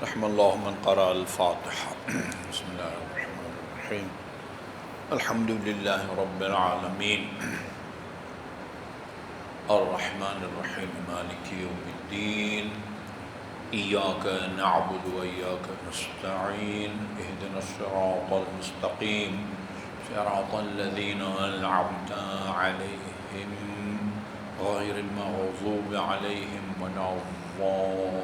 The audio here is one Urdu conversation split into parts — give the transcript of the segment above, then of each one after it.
رحم اللہ من قرأ الفاتحہ۔ بسم اللہ الرحمن الرحیم، الحمد للہ رب العالمین، الرحمن الرحیم، مالک یوم الدین، ایاک نعبد و ایاک نستعین، اہدنا الصراط المستقیم، صراط الذین انعمت علیہم غیر المغضوب علیہم ولا الضالین۔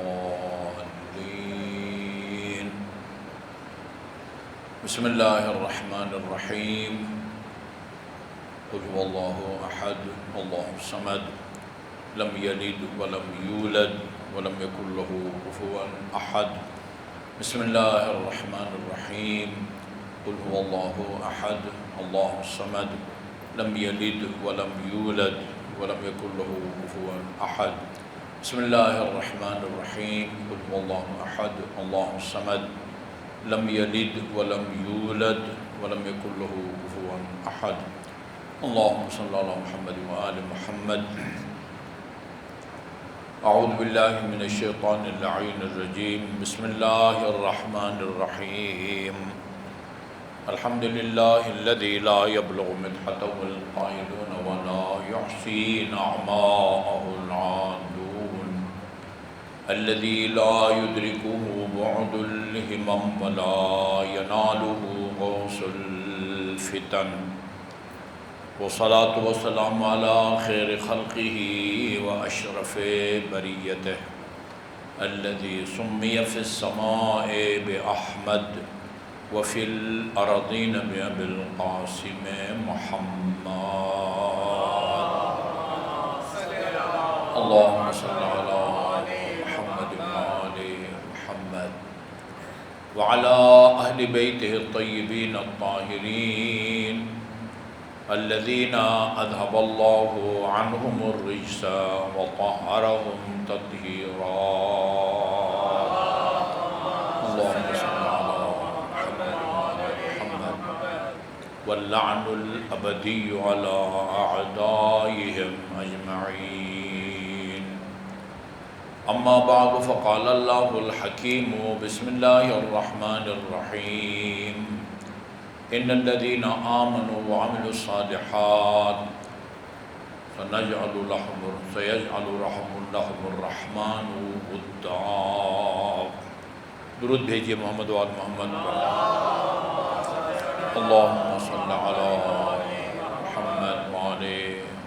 بسم اللہ الرحمن الرحیم، قل هو اللہ احد اللہ الصمد لم یلد ولم یولد ولم یکن له کفوا احد۔ بسم اللہ الرحمن الرحیم، قل هو اللہ احد اللہ الصمد لم یلد ولم یولد ولم یکن له کفوا احد۔ بسم اللہ الرحمن الرحیم، قل هو اللہ احد اللہ الصمد لم یلد ولم یولد ولم یکن له کفوا احد۔ اللہم صلی علی محمد وآل محمد۔ اعوذ باللہ من الشیطان اللعین الرجیم، بسم اللہ الرحمن الرحیم۔ الحمد للہ الذی لا یبلغ مدحته القائلون ولا یحصی نعماءه العادون، الذی لا یدرکه بعد الہمم ولا ینالہ غوث الفتن، والصلاة والسلام على خیر خلقه واشرف بریته، الذي سمی في السماء بأحمد وفي الأرضين بأبي القاسم محمد۔ اللهم صل على محمد وآل محمد وعلى أهل بيته الطيبين الطاهرين الذين أذهب الله عنهم الرجس وطهرهم تطهيرا۔ اللهم صل على محمد وعلى محمد واللعن الأبدي على أعدائهم أجمعين۔ أما بعد، فقال الله الحكيم، بسم الله الرحمن الرحيم، إن الذين آمنوا وعملوا الصالحات سيجعل لهم الرحمن ودا۔ درود بھیجیے محمد وآل محمد۔ اللہم صل علی محمد وآل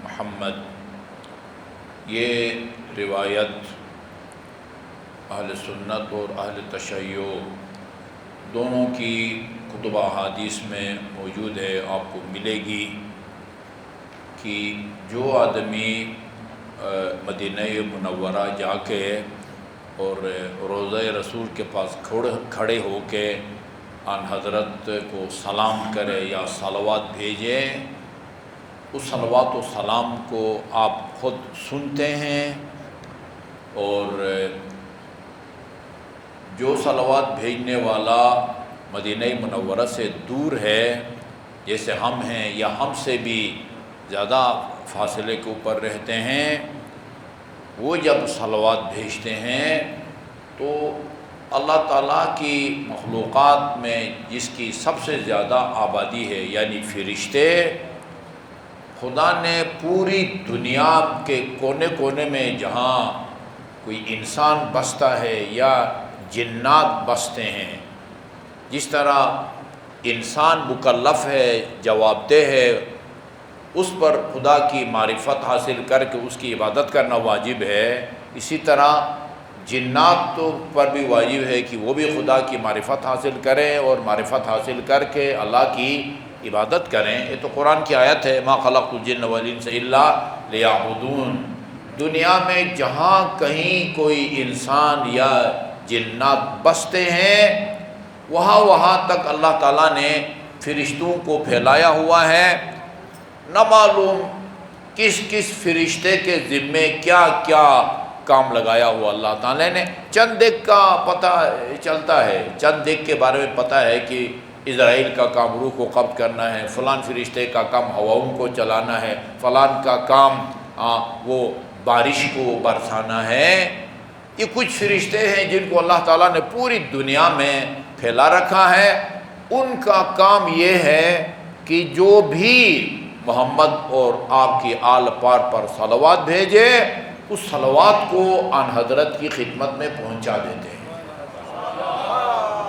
محمد۔ یہ روایت اہل سنت اور اہل تشیع دونوں کی کتب احادیث میں موجود ہے، آپ کو ملے گی کہ جو آدمی مدینہ منورہ جا کے اور روضہ رسول کے پاس کھڑے ہو کے آن حضرت کو سلام کرے یا صلوات بھیجے، اس صلوات و سلام کو آپ خود سنتے ہیں، اور جو صلوات بھیجنے والا مدینہ منورہ سے دور ہے، جیسے ہم ہیں یا ہم سے بھی زیادہ فاصلے کے اوپر رہتے ہیں، وہ جب صلوات بھیجتے ہیں تو اللہ تعالیٰ کی مخلوقات میں جس کی سب سے زیادہ آبادی ہے یعنی فرشتے، خدا نے پوری دنیا کے کونے کونے میں جہاں کوئی انسان بستا ہے یا جنات بستے ہیں، جس طرح انسان مکلف ہے، جواب دہ ہے، اس پر خدا کی معرفت حاصل کر کے اس کی عبادت کرنا واجب ہے، اسی طرح جنات تو پر بھی واجب ہے کہ وہ بھی خدا کی معرفت حاصل کریں اور معرفت حاصل کر کے اللہ کی عبادت کریں۔ یہ تو قرآن کی آیت ہے، ما خلقت الجن والانس الا لیعبدون۔ دنیا میں جہاں کہیں کوئی انسان یا جنات بستے ہیں، وہاں تک اللہ تعالیٰ نے فرشتوں کو پھیلایا ہوا ہے۔ نہ معلوم کس کس فرشتے کے ذمے کیا کیا کام لگایا ہوا اللہ تعالیٰ نے۔ چند ایک کا پتہ چلتا ہے، چند ایک کے بارے میں پتہ ہے کہ اسرائیل کا کام روح کو قبض کرنا ہے، فلان فرشتے کا کام ہواؤں کو چلانا ہے، فلان کا کام وہ بارش کو برسانا ہے، یہ کچھ فرشتے ہیں جن کو اللہ تعالیٰ نے پوری دنیا میں پھیلا رکھا ہے، ان کا کام یہ ہے کہ جو بھی محمد اور آپ کی آل پار پر صلوات بھیجے، اس صلوات کو آن حضرت کی خدمت میں پہنچا دیتے ہیں۔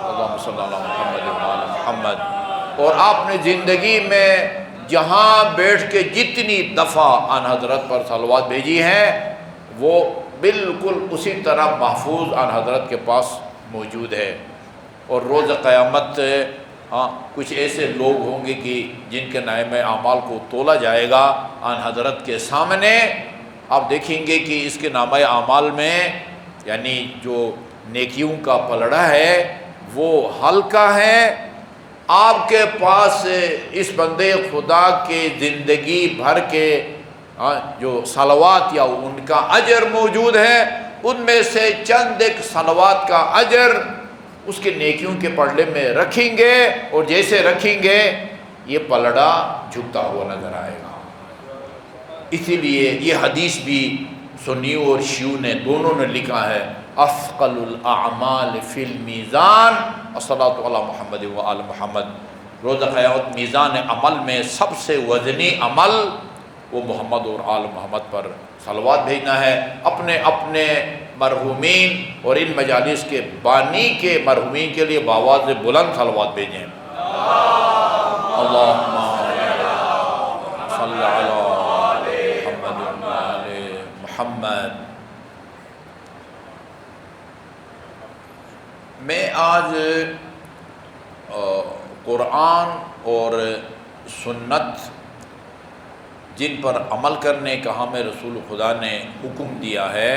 اللہم صلی اللہ محمد وعلی محمد۔ اور آپ نے زندگی میں جہاں بیٹھ کے جتنی دفعہ آن حضرت پر صلوات بھیجی ہیں، وہ بالکل اسی طرح محفوظ آن حضرت کے پاس موجود ہے۔ اور روز قیامت کچھ ایسے لوگ ہوں گے کہ جن کے نامۂ اعمال کو تولا جائے گا آن حضرت کے سامنے، آپ دیکھیں گے کہ اس کے نامۂ اعمال میں یعنی جو نیکیوں کا پلڑا ہے وہ ہلکا ہے۔ آپ کے پاس اس بندے خدا کے زندگی بھر کے جو صلوات یا ان کا اجر موجود ہے، ان میں سے چند ایک صلوات کا اجر اس کے نیکیوں کے پلڑے میں رکھیں گے، اور جیسے رکھیں گے یہ پلڑا جھکتا ہوا نظر آئے گا۔ اسی لیے یہ حدیث بھی سنیوں اور شیعوں نے دونوں نے لکھا ہے، اثقل الاعمال فی المیزان الصلاۃ علی محمد و آل محمد۔ روز قیامت میزان عمل میں سب سے وزنی عمل وہ محمد اور آل محمد پر صلوات بھیجنا ہے۔ اپنے اپنے مرحومین اور ان مجالس کے بانی کے مرحومین کے لیے بآواز بلند صلوات بھیجیں۔ اللہم صلی علی محمد و آل محمد۔ میں آج قرآن اور سنت جن پر عمل کرنے کا ہمیں رسول خدا نے حکم دیا ہے،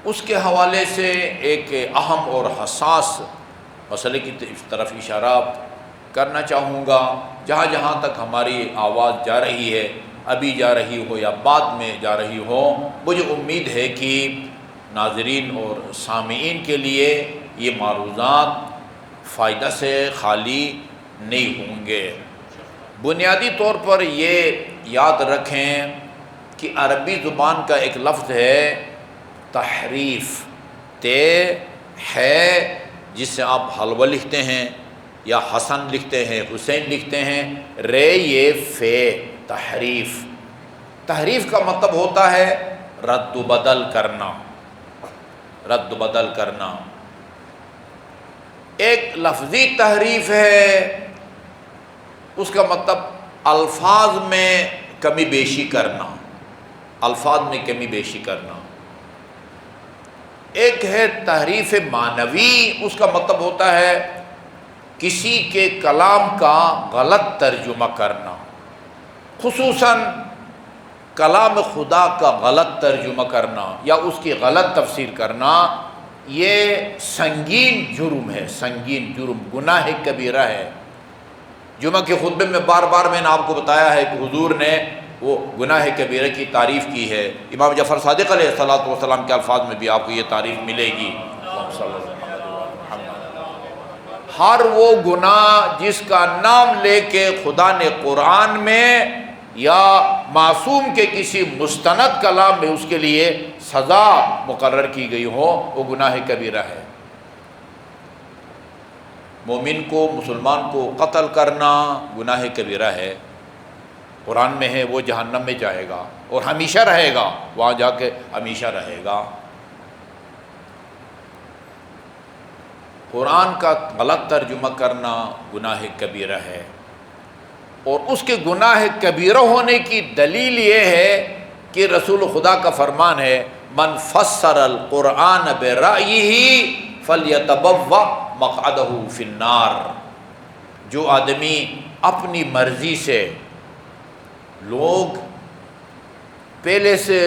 اس کے حوالے سے ایک اہم اور حساس مسئلے کی طرف اشارہ کرنا چاہوں گا۔ جہاں جہاں تک ہماری آواز جا رہی ہے، ابھی جا رہی ہو یا بعد میں جا رہی ہو، مجھے امید ہے کہ ناظرین اور سامعین کے لیے یہ معروضات فائدہ سے خالی نہیں ہوں گے۔ بنیادی طور پر یہ یاد رکھیں کہ عربی زبان کا ایک لفظ ہے تحریف، تے ہے جس سے آپ حلوہ لکھتے ہیں یا حسن لکھتے ہیں، حسین لکھتے ہیں، رے یہ فے، تحریف۔ تحریف کا مطلب ہوتا ہے رد و بدل کرنا، رد و بدل کرنا۔ ایک لفظی تحریف ہے، اس کا مطلب الفاظ میں کمی بیشی کرنا، الفاظ میں کمی بیشی کرنا۔ ایک ہے تحریف معنوی، اس کا مطلب ہوتا ہے کسی کے کلام کا غلط ترجمہ کرنا، خصوصاً کلام خدا کا غلط ترجمہ کرنا یا اس کی غلط تفسیر کرنا۔ یہ سنگین جرم ہے، سنگین جرم، گناہ کبیرہ ہے۔ جمعہ کے خطبے میں بار بار میں نے آپ کو بتایا ہے کہ حضور نے وہ گناہ کبیرہ کی تعریف کی ہے۔ امام جعفر صادق علیہ السلام کے الفاظ میں بھی آپ کو یہ تعریف ملے گی۔ ہر وہ گناہ جس کا نام لے کے خدا نے قرآن میں یا معصوم کے کسی مستند کلام میں اس کے لیے سزا مقرر کی گئی ہو، وہ گناہ کبیرہ ہے۔ مومن کو، مسلمان کو قتل کرنا گناہ کبیرہ ہے۔ قرآن میں ہے وہ جہنم میں جائے گا اور ہمیشہ رہے گا، وہاں جا کے ہمیشہ رہے گا۔ قرآن کا غلط ترجمہ کرنا گناہ کبیرہ ہے، اور اس کے گناہ کبیرہ ہونے کی دلیل یہ ہے کہ رسول خدا کا فرمان ہے من فسر القرآن برأیہ فلیتبوأ مقعدہ فی النار۔ جو آدمی اپنی مرضی سے، لوگ پہلے سے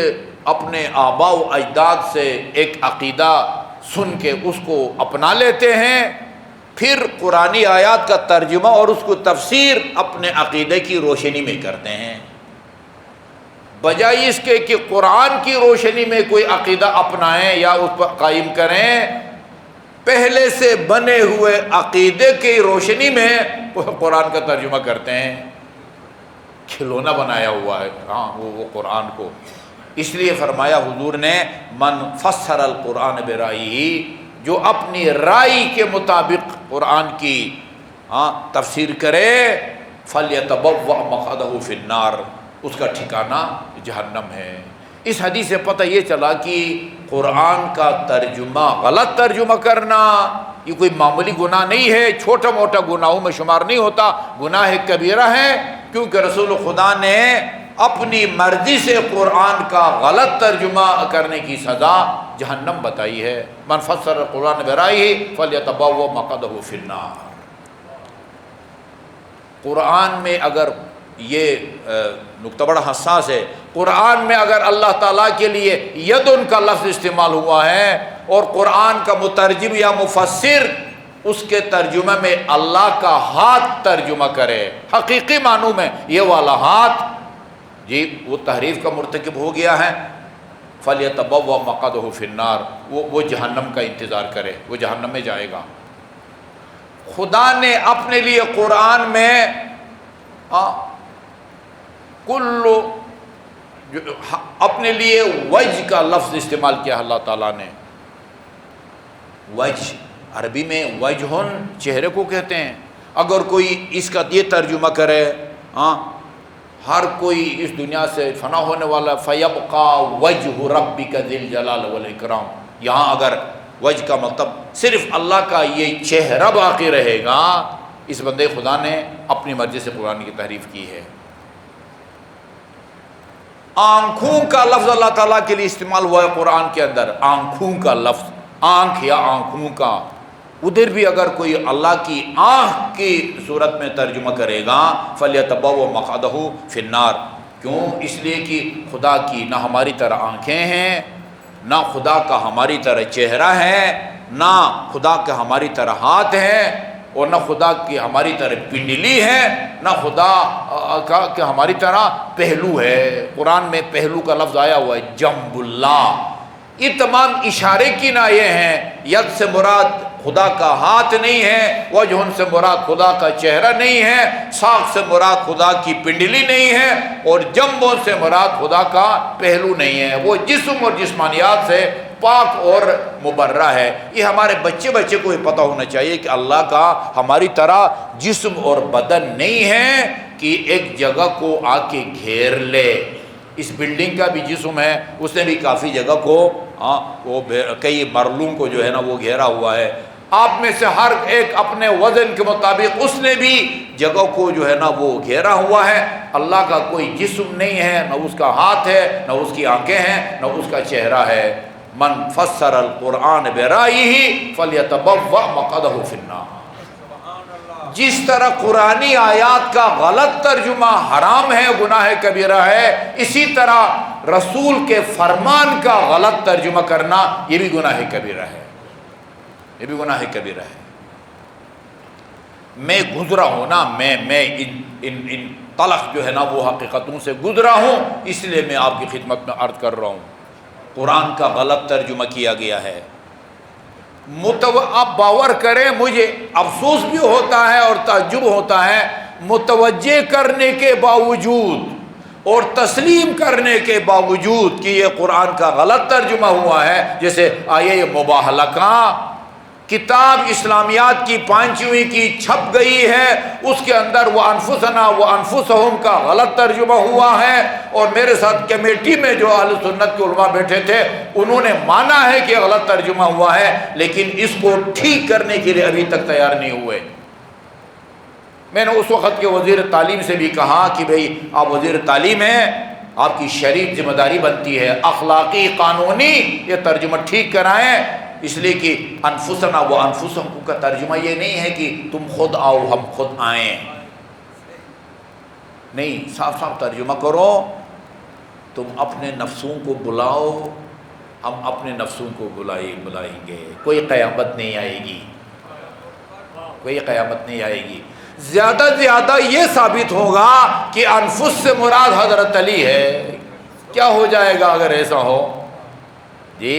اپنے آباء و اجداد سے ایک عقیدہ سن کے اس کو اپنا لیتے ہیں، پھر قرآنی آیات کا ترجمہ اور اس کو تفسیر اپنے عقیدے کی روشنی میں کرتے ہیں، بجائے اس کے کہ قرآن کی روشنی میں کوئی عقیدہ اپنائیں یا اس پر قائم کریں، پہلے سے بنے ہوئے عقیدے کی روشنی میں قرآن کا ترجمہ کرتے ہیں۔ کھلونا بنایا ہوا ہے وہ قرآن کو، اس لیے فرمایا حضور نے من فسر القرآن برائیہ، جو اپنی رائے کے مطابق قرآن کی تفسیر کرے، فلیتبوأ مقعدہ فی النار، اس کا ٹھکانہ جہنم ہے۔ اس حدیث سے پتہ یہ چلا کہ قرآن کا ترجمہ، غلط ترجمہ کرنا یہ کوئی معمولی گناہ نہیں ہے، چھوٹا موٹا گناہوں میں شمار نہیں ہوتا، گناہ کبیرہ ہے، کیونکہ رسول خدا نے اپنی مرضی سے قرآن کا غلط ترجمہ کرنے کی سزا جہنم بتائی ہے۔ من فسر القرآن برائیہ فلیتبوأ مقعدہ فی النار۔ قرآن میں اگر یہ نقطہ بڑا حساس ہے، قرآن میں اگر اللہ تعالیٰ کے لیے یدن کا لفظ استعمال ہوا ہے اور قرآن کا مترجم یا مفسر اس کے ترجمہ میں اللہ کا ہاتھ ترجمہ کرے، حقیقی معنوں میں یہ والا ہاتھ، جی وہ تحریف کا مرتکب ہو گیا ہے۔ فَلْيَتَبَوَّأْ مَقْعَدَهُ فِي النَّارِ، وہ جہنم کا انتظار کرے، وہ جہنم میں جائے گا۔ خدا نے اپنے لیے قرآن میں اپنے لیے وجہ کا لفظ استعمال کیا اللہ تعالیٰ نے۔ وجہ عربی میں وجہن چہرے کو کہتے ہیں۔ اگر کوئی اس کا یہ ترجمہ کرے، ہر کوئی اس دنیا سے فنا ہونے والا، فَيَبْقَى وَجْهُ رَبِّكَ ذِي الْجَلَالِ وَالْإِكْرَامِ، یہاں اگر وجہ کا مطلب صرف اللہ کا یہ چہرہ باقی رہے گا، اس بندے خدا نے اپنی مرضی سے قرآن کی تحریف کی ہے۔ آنکھوں کا لفظ اللہ تعالیٰ کے لیے استعمال ہوا ہے قرآن کے اندر، آنکھوں کا لفظ، آنکھ یا آنکھوں کا، ادھر بھی اگر کوئی اللہ کی آنکھ کی صورت میں ترجمہ کرے گا فَلْيَتَبَوَّأْ مَقْعَدَهُ فِي النَّارِ، کیوں؟ اس لیے کہ خدا کی نہ ہماری طرح آنکھیں ہیں، نہ خدا کا ہماری طرح چہرہ ہے، نہ خدا کا ہماری طرح ہاتھ ہے، اور نہ خدا کی ہماری طرح پنڈلی ہے، نہ خدا کا کہ ہماری طرح پہلو ہے۔ قرآن میں پہلو کا لفظ آیا ہوا ہے، جنب اللہ، یہ تمام اشارے کی نائیں ہیں۔ ید سے مراد خدا کا ہاتھ نہیں ہے، وجہ سے مراد خدا کا چہرہ نہیں ہے، ساق سے مراد خدا کی پنڈلی نہیں ہے، اور جنبوں سے مراد خدا کا پہلو نہیں ہے۔ وہ جسم اور جسمانیات سے پاک اور مبرہ ہے۔ یہ ہمارے بچے کو یہ پتہ ہونا چاہیے کہ اللہ کا ہماری طرح جسم اور بدن نہیں ہے کہ ایک جگہ کو آ کے گھیر لے۔ اس بلڈنگ کا بھی جسم ہے، اس نے بھی کافی جگہ کو وہ کئی مرلوں کو جو ہے نا وہ گھیرا ہوا ہے۔ آپ میں سے ہر ایک اپنے وزن کے مطابق اس نے بھی جگہ کو جو ہے نا وہ گھیرا ہوا ہے۔ اللہ کا کوئی جسم نہیں ہے، نہ اس کا ہاتھ ہے، نہ اس کی آنکھیں ہیں، نہ اس کا چہرہ ہے۔ من فسر القرآن برائیہ فلیتبوأ مقعدہ فی النار۔ جس طرح قرآنی آیات کا غلط ترجمہ حرام ہے، گناہ کبیرہ ہے، اسی طرح رسول کے فرمان کا غلط ترجمہ کرنا یہ بھی گناہ کبیرہ ہے، یہ بھی گناہ کبیرہ ہے۔ میں گزرا ہوں نا، میں ان تلخ جو ہے نا وہ حقیقتوں سے گزرا ہوں، اس لیے میں آپ کی خدمت میں عرض کر رہا ہوں۔ قرآن کا غلط ترجمہ کیا گیا ہے۔ آپ باور کریں، مجھے افسوس بھی ہوتا ہے اور تعجب ہوتا ہے، متوجہ کرنے کے باوجود اور تسلیم کرنے کے باوجود کہ یہ قرآن کا غلط ترجمہ ہوا ہے، جیسے آیہ مباہلکہ کتاب اسلامیات کی 5ویں کی چھپ گئی ہے، اس کے اندر وہ انفسنا و انفسہم کا غلط ترجمہ ہوا ہے، اور میرے ساتھ کمیٹی میں جو اہل سنت کے علماء بیٹھے تھے انہوں نے مانا ہے کہ غلط ترجمہ ہوا ہے، لیکن اس کو ٹھیک کرنے کے لیے ابھی تک تیار نہیں ہوئے۔ میں نے اس وقت کے وزیر تعلیم سے بھی کہا کہ بھئی آپ وزیر تعلیم ہیں، آپ کی شریف ذمہ داری بنتی ہے، اخلاقی قانونی یہ ترجمہ ٹھیک کرائیں، اس لیے کہ انفسنا و انفسہم کا ترجمہ یہ نہیں ہے کہ تم خود آؤ ہم خود آئیں، نہیں، صاف صاف ترجمہ کرو، تم اپنے نفسوں کو بلاؤ، ہم اپنے نفسوں کو بلائیں گے، کوئی قیامت نہیں آئے گی، کوئی قیامت نہیں آئے گی۔ زیادہ زیادہ یہ ثابت ہوگا کہ انفس سے مراد حضرت علی ہے۔ کیا ہو جائے گا اگر ایسا ہو؟ جی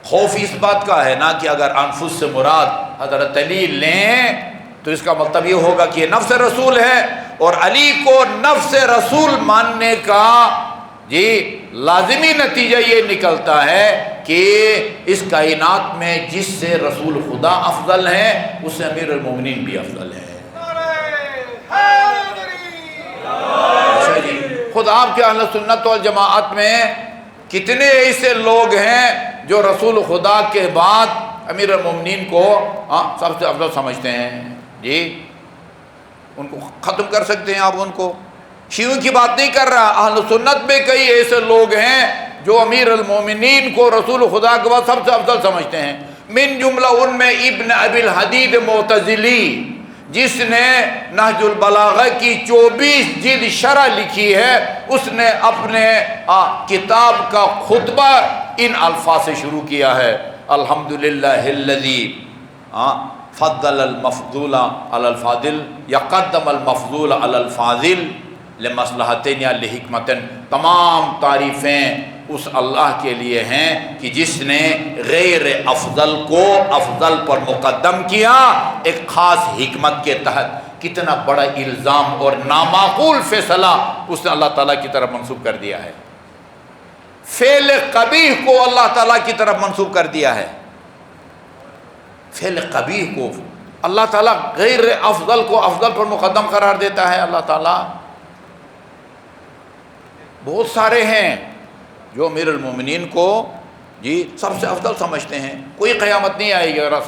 خوف اس بات کا ہے نا کہ اگر انفس سے مراد حضرت علی لیں تو اس کا مطلب یہ ہوگا کہ یہ نفس رسول ہے، اور علی کو نفس رسول ماننے کا جی لازمی نتیجہ یہ نکلتا ہے کہ اس کائنات میں جس سے رسول خدا افضل ہیں اس سے امیر المومنین بھی افضل ہے۔ اچھا جی، خود آپ کے اہل سنت والجماعت میں کتنے ایسے لوگ ہیں جو رسول خدا کے بعد امیر المومنین کو سب سے افضل سمجھتے ہیں؟ جی ان کو ختم کر سکتے ہیں آپ ان کو؟ شیعوں کی بات نہیں کر رہا، اہل سنت میں کئی ایسے لوگ ہیں جو امیر المومنین کو رسول خدا کے بعد سب سے افضل سمجھتے ہیں۔ من جملہ ان میں ابن ابی الحدید معتزلی، جس نے نہج البلاغہ کی 24 جلد شرح لکھی ہے، اس نے اپنے کتاب کا خطبہ ان الفاظ سے شروع کیا ہے: الحمدللہ الذی فضل المفضول علی الفاضل یا قدم المفضول علی الفاضل لمصلحتین یا لحکمتن۔ تمام تعریفیں اس اللہ کے لیے ہیں کہ جس نے غیر افضل کو افضل پر مقدم کیا ایک خاص حکمت کے تحت۔ کتنا بڑا الزام اور نامعقول فیصلہ اس نے اللہ تعالیٰ کی طرف منسوب کر دیا ہے۔ فعل قبیح کو اللہ تعالیٰ کی طرف منسوب کر دیا ہے۔ فعل قبیح کو اللہ تعالیٰ غیر افضل کو افضل پر مقدم قرار دیتا ہے۔ اللہ تعالیٰ بہت سارے ہیں جو امیر المومنین کو جی سب سے افضل سمجھتے ہیں۔ کوئی قیامت نہیں آئے گی اگر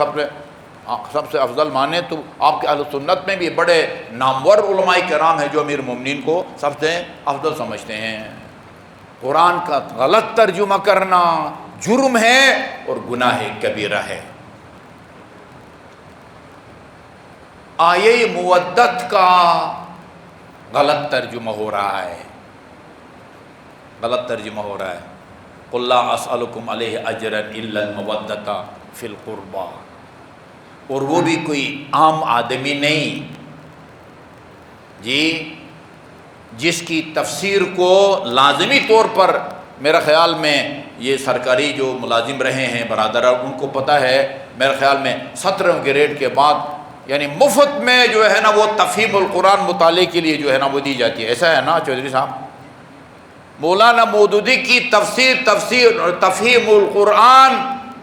سب سے افضل مانے تو آپ کے اہل سنت میں بھی بڑے نامور علماء کرام ہیں جو امیر المومنین کو سب سے افضل سمجھتے ہیں۔ قرآن کا غلط ترجمہ کرنا جرم ہے اور گناہ کبیرہ ہے۔ آیے مودت کا غلط ترجمہ ہو رہا ہے، غلط ترجمہ ہو رہا ہے۔ قُلْ لَا أَسْأَلُكُمْ عَلَيْهِ أَجْرًا إِلَّا الْمَوَدَّةَ فِي الْقُرْبَى، اور وہ بھی کوئی عام آدمی نہیں جی، جس کی تفسیر کو لازمی طور پر میرا خیال میں یہ سرکاری جو ملازم رہے ہیں برادران ان کو پتہ ہے، میرے خیال میں 17 گریڈ کے بعد یعنی مفت میں جو ہے نا وہ تفہیم القرآن مطالعے کے لیے جو ہے نا وہ دی جاتی ہے۔ ایسا ہے نا چودھری صاحب؟ مولانا مودودی کی تفہیم القرآن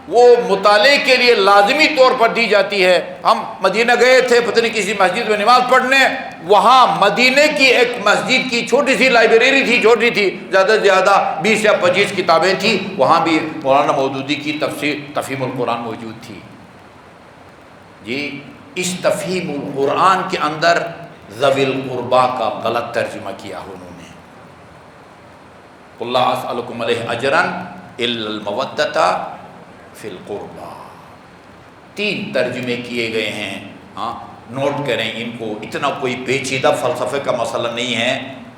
وہ مطالعے کے لیے لازمی طور پر دی جاتی ہے۔ ہم مدینہ گئے تھے پتہ نہیں کسی مسجد میں نماز پڑھنے، وہاں مدینہ کی ایک مسجد کی چھوٹی سی لائبریری تھی، چھوٹی تھی، زیادہ سے زیادہ 20 یا 25 کتابیں تھیں، وہاں بھی مولانا مودودی کی تفہیم القرآن موجود تھی جی۔ اس تفہیم القرآن کے اندر ذوی القربا کا غلط ترجمہ کیا انہوں نے۔ قُلْ لَا أَسْأَلُكُمْ عَلَيْهِ أَجْرًا إِلَّا الْمَوَدَّةَ فِي الْقُرْبَى۔ 3 ترجمے کیے گئے ہیں، نوٹ کریں ان کو، اتنا کوئی پیچیدہ فلسفے کا مسئلہ نہیں ہے،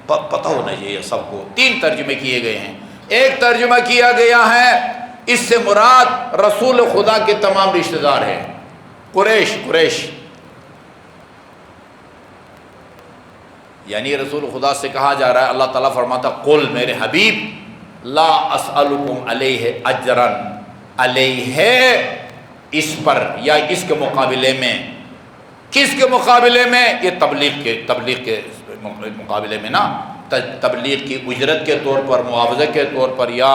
پتہ ہونا چاہیے سب کو۔ 3 ترجمے کیے گئے ہیں۔ ایک ترجمہ کیا گیا ہے اس سے مراد رسول خدا کے تمام رشتہ دار ہیں، قریش، یعنی رسول خدا سے کہا جا رہا ہے، اللہ تعالیٰ فرماتا قل میرے حبیب لا اسألکم علیہ اجرا، علیہ اس پر یا اس کے مقابلے میں، کس کے مقابلے میں؟ یہ تبلیغ کے مقابلے میں نا، تبلیغ کی اجرت کے طور پر، معاوضہ کے طور پر یا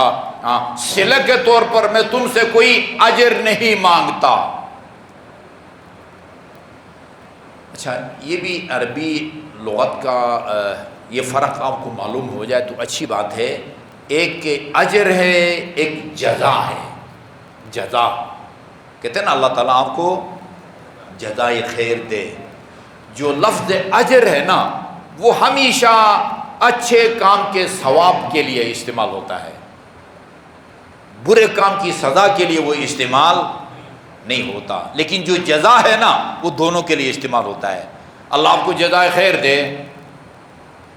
صلہ کے طور پر میں تم سے کوئی اجر نہیں مانگتا۔ اچھا یہ بھی عربی لغت کا یہ فرق آپ کو معلوم ہو جائے تو اچھی بات ہے۔ ایک اجر ہے، ایک جزا ہے۔ جزا کہتے ہیں نا اللہ تعالیٰ آپ کو جزائے خیر دے۔ جو لفظ اجر ہے نا وہ ہمیشہ اچھے کام کے ثواب کے لیے استعمال ہوتا ہے، برے کام کی سزا کے لیے وہ استعمال نہیں ہوتا۔ لیکن جو جزا ہے نا وہ دونوں کے لیے استعمال ہوتا ہے۔ اللہ آپ کو جزائے خیر دے،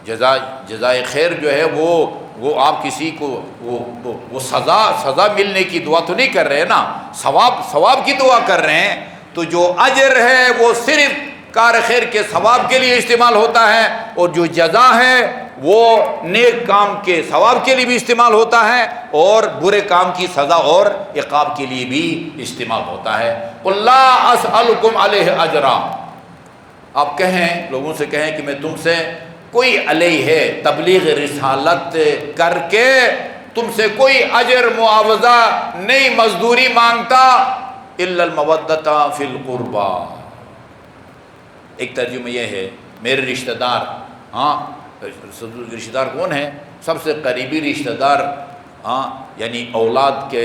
جزائے خیر جو ہے وہ آپ کسی کو وہ سزا ملنے کی دعا تو نہیں کر رہے نا، ثواب کی دعا کر رہے ہیں۔ تو جو اجر ہے وہ صرف کار خیر کے ثواب کے لیے استعمال ہوتا ہے، اور جو جزا ہے وہ نیک کام کے ثواب کے لیے بھی استعمال ہوتا ہے اور برے کام کی سزا اور عقاب کے لیے بھی استعمال ہوتا ہے۔ قُلْ لَا أَسْأَلُكُمْ عَلَيْهِ أَجْرًا، آپ کہیں، لوگوں سے کہیں کہ میں تم سے کوئی علیہ ہے تبلیغ رسالت کر کے تم سے کوئی اجر معاوضہ نہیں مزدوری مانگتا الا المودۃ فی القربى۔ ایک ترجمہ یہ ہے میرے رشتہ دار، ہاں رشتہ دار کون ہے؟ سب سے قریبی رشتہ دار، ہاں یعنی اولاد کے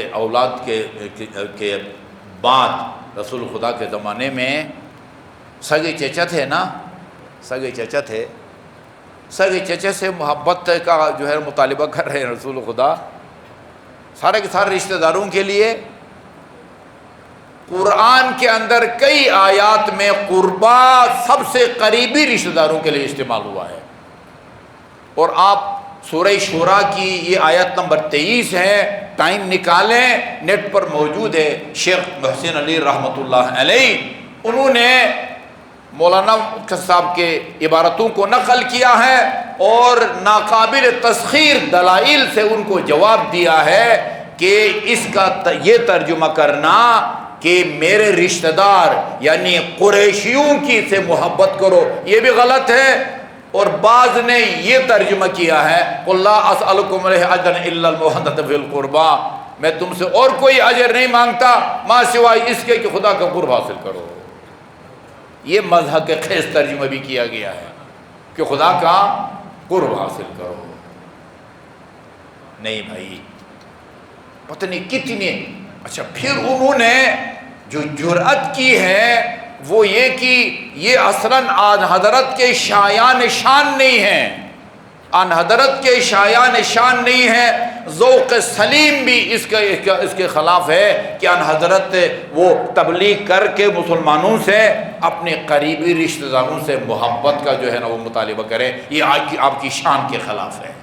بعد رسول خدا کے زمانے میں سگے چچا تھے نا، سگے چچا تھے، سگے چچا سے محبت کا جو ہے مطالبہ کر رہے ہیں رسول خدا سارے کے سارے رشتہ داروں کے لیے۔ قرآن کے اندر کئی آیات میں قربا سب سے قریبی رشتہ داروں کے لیے استعمال ہوا ہے، اور آپ سورہ شورا کی یہ آیت نمبر 23 ہے، ٹائم نکالیں، نیٹ پر موجود ہے، شیخ محسن علی رحمۃ اللہ علیہ انہوں نے مولانا صاحب کے عبارتوں کو نقل کیا ہے اور ناقابل تسخیر دلائل سے ان کو جواب دیا ہے کہ اس کا یہ ترجمہ کرنا کہ میرے رشتہ دار یعنی قریشیوں کی سے محبت کرو یہ بھی غلط ہے، اور بعض نے یہ ترجمہ کیا ہے قُلْ لَا أَسْأَلُكُمْ عَلَيْهِ أَجْرًا إِلَّا الْمَوَدَّةَ فِي الْقُرْبَى، میں تم سے اور کوئی اجر نہیں مانگتا ماں سوائے اس کے کہ خدا کا قرب حاصل کرو۔ یہ مذہب کے خیز ترجمہ بھی کیا گیا ہے کہ خدا کا قرب حاصل کرو۔ نہیں بھائی، پتہ نہیں کتنے، اچھا پھر انہوں نے جو جرأت کی ہے وہ یہ کہ یہ اصلاً آن حضرت کے شایان شان نہیں ہیں، آن حضرت کے شایان شان نہیں ہے، ذوق سلیم بھی اس کے خلاف ہے کہ آن حضرت وہ تبلیغ کر کے مسلمانوں سے اپنے قریبی رشتہ داروں سے محبت کا جو ہے نا وہ مطالبہ کریں، یہ آپ کی شان کے خلاف ہے۔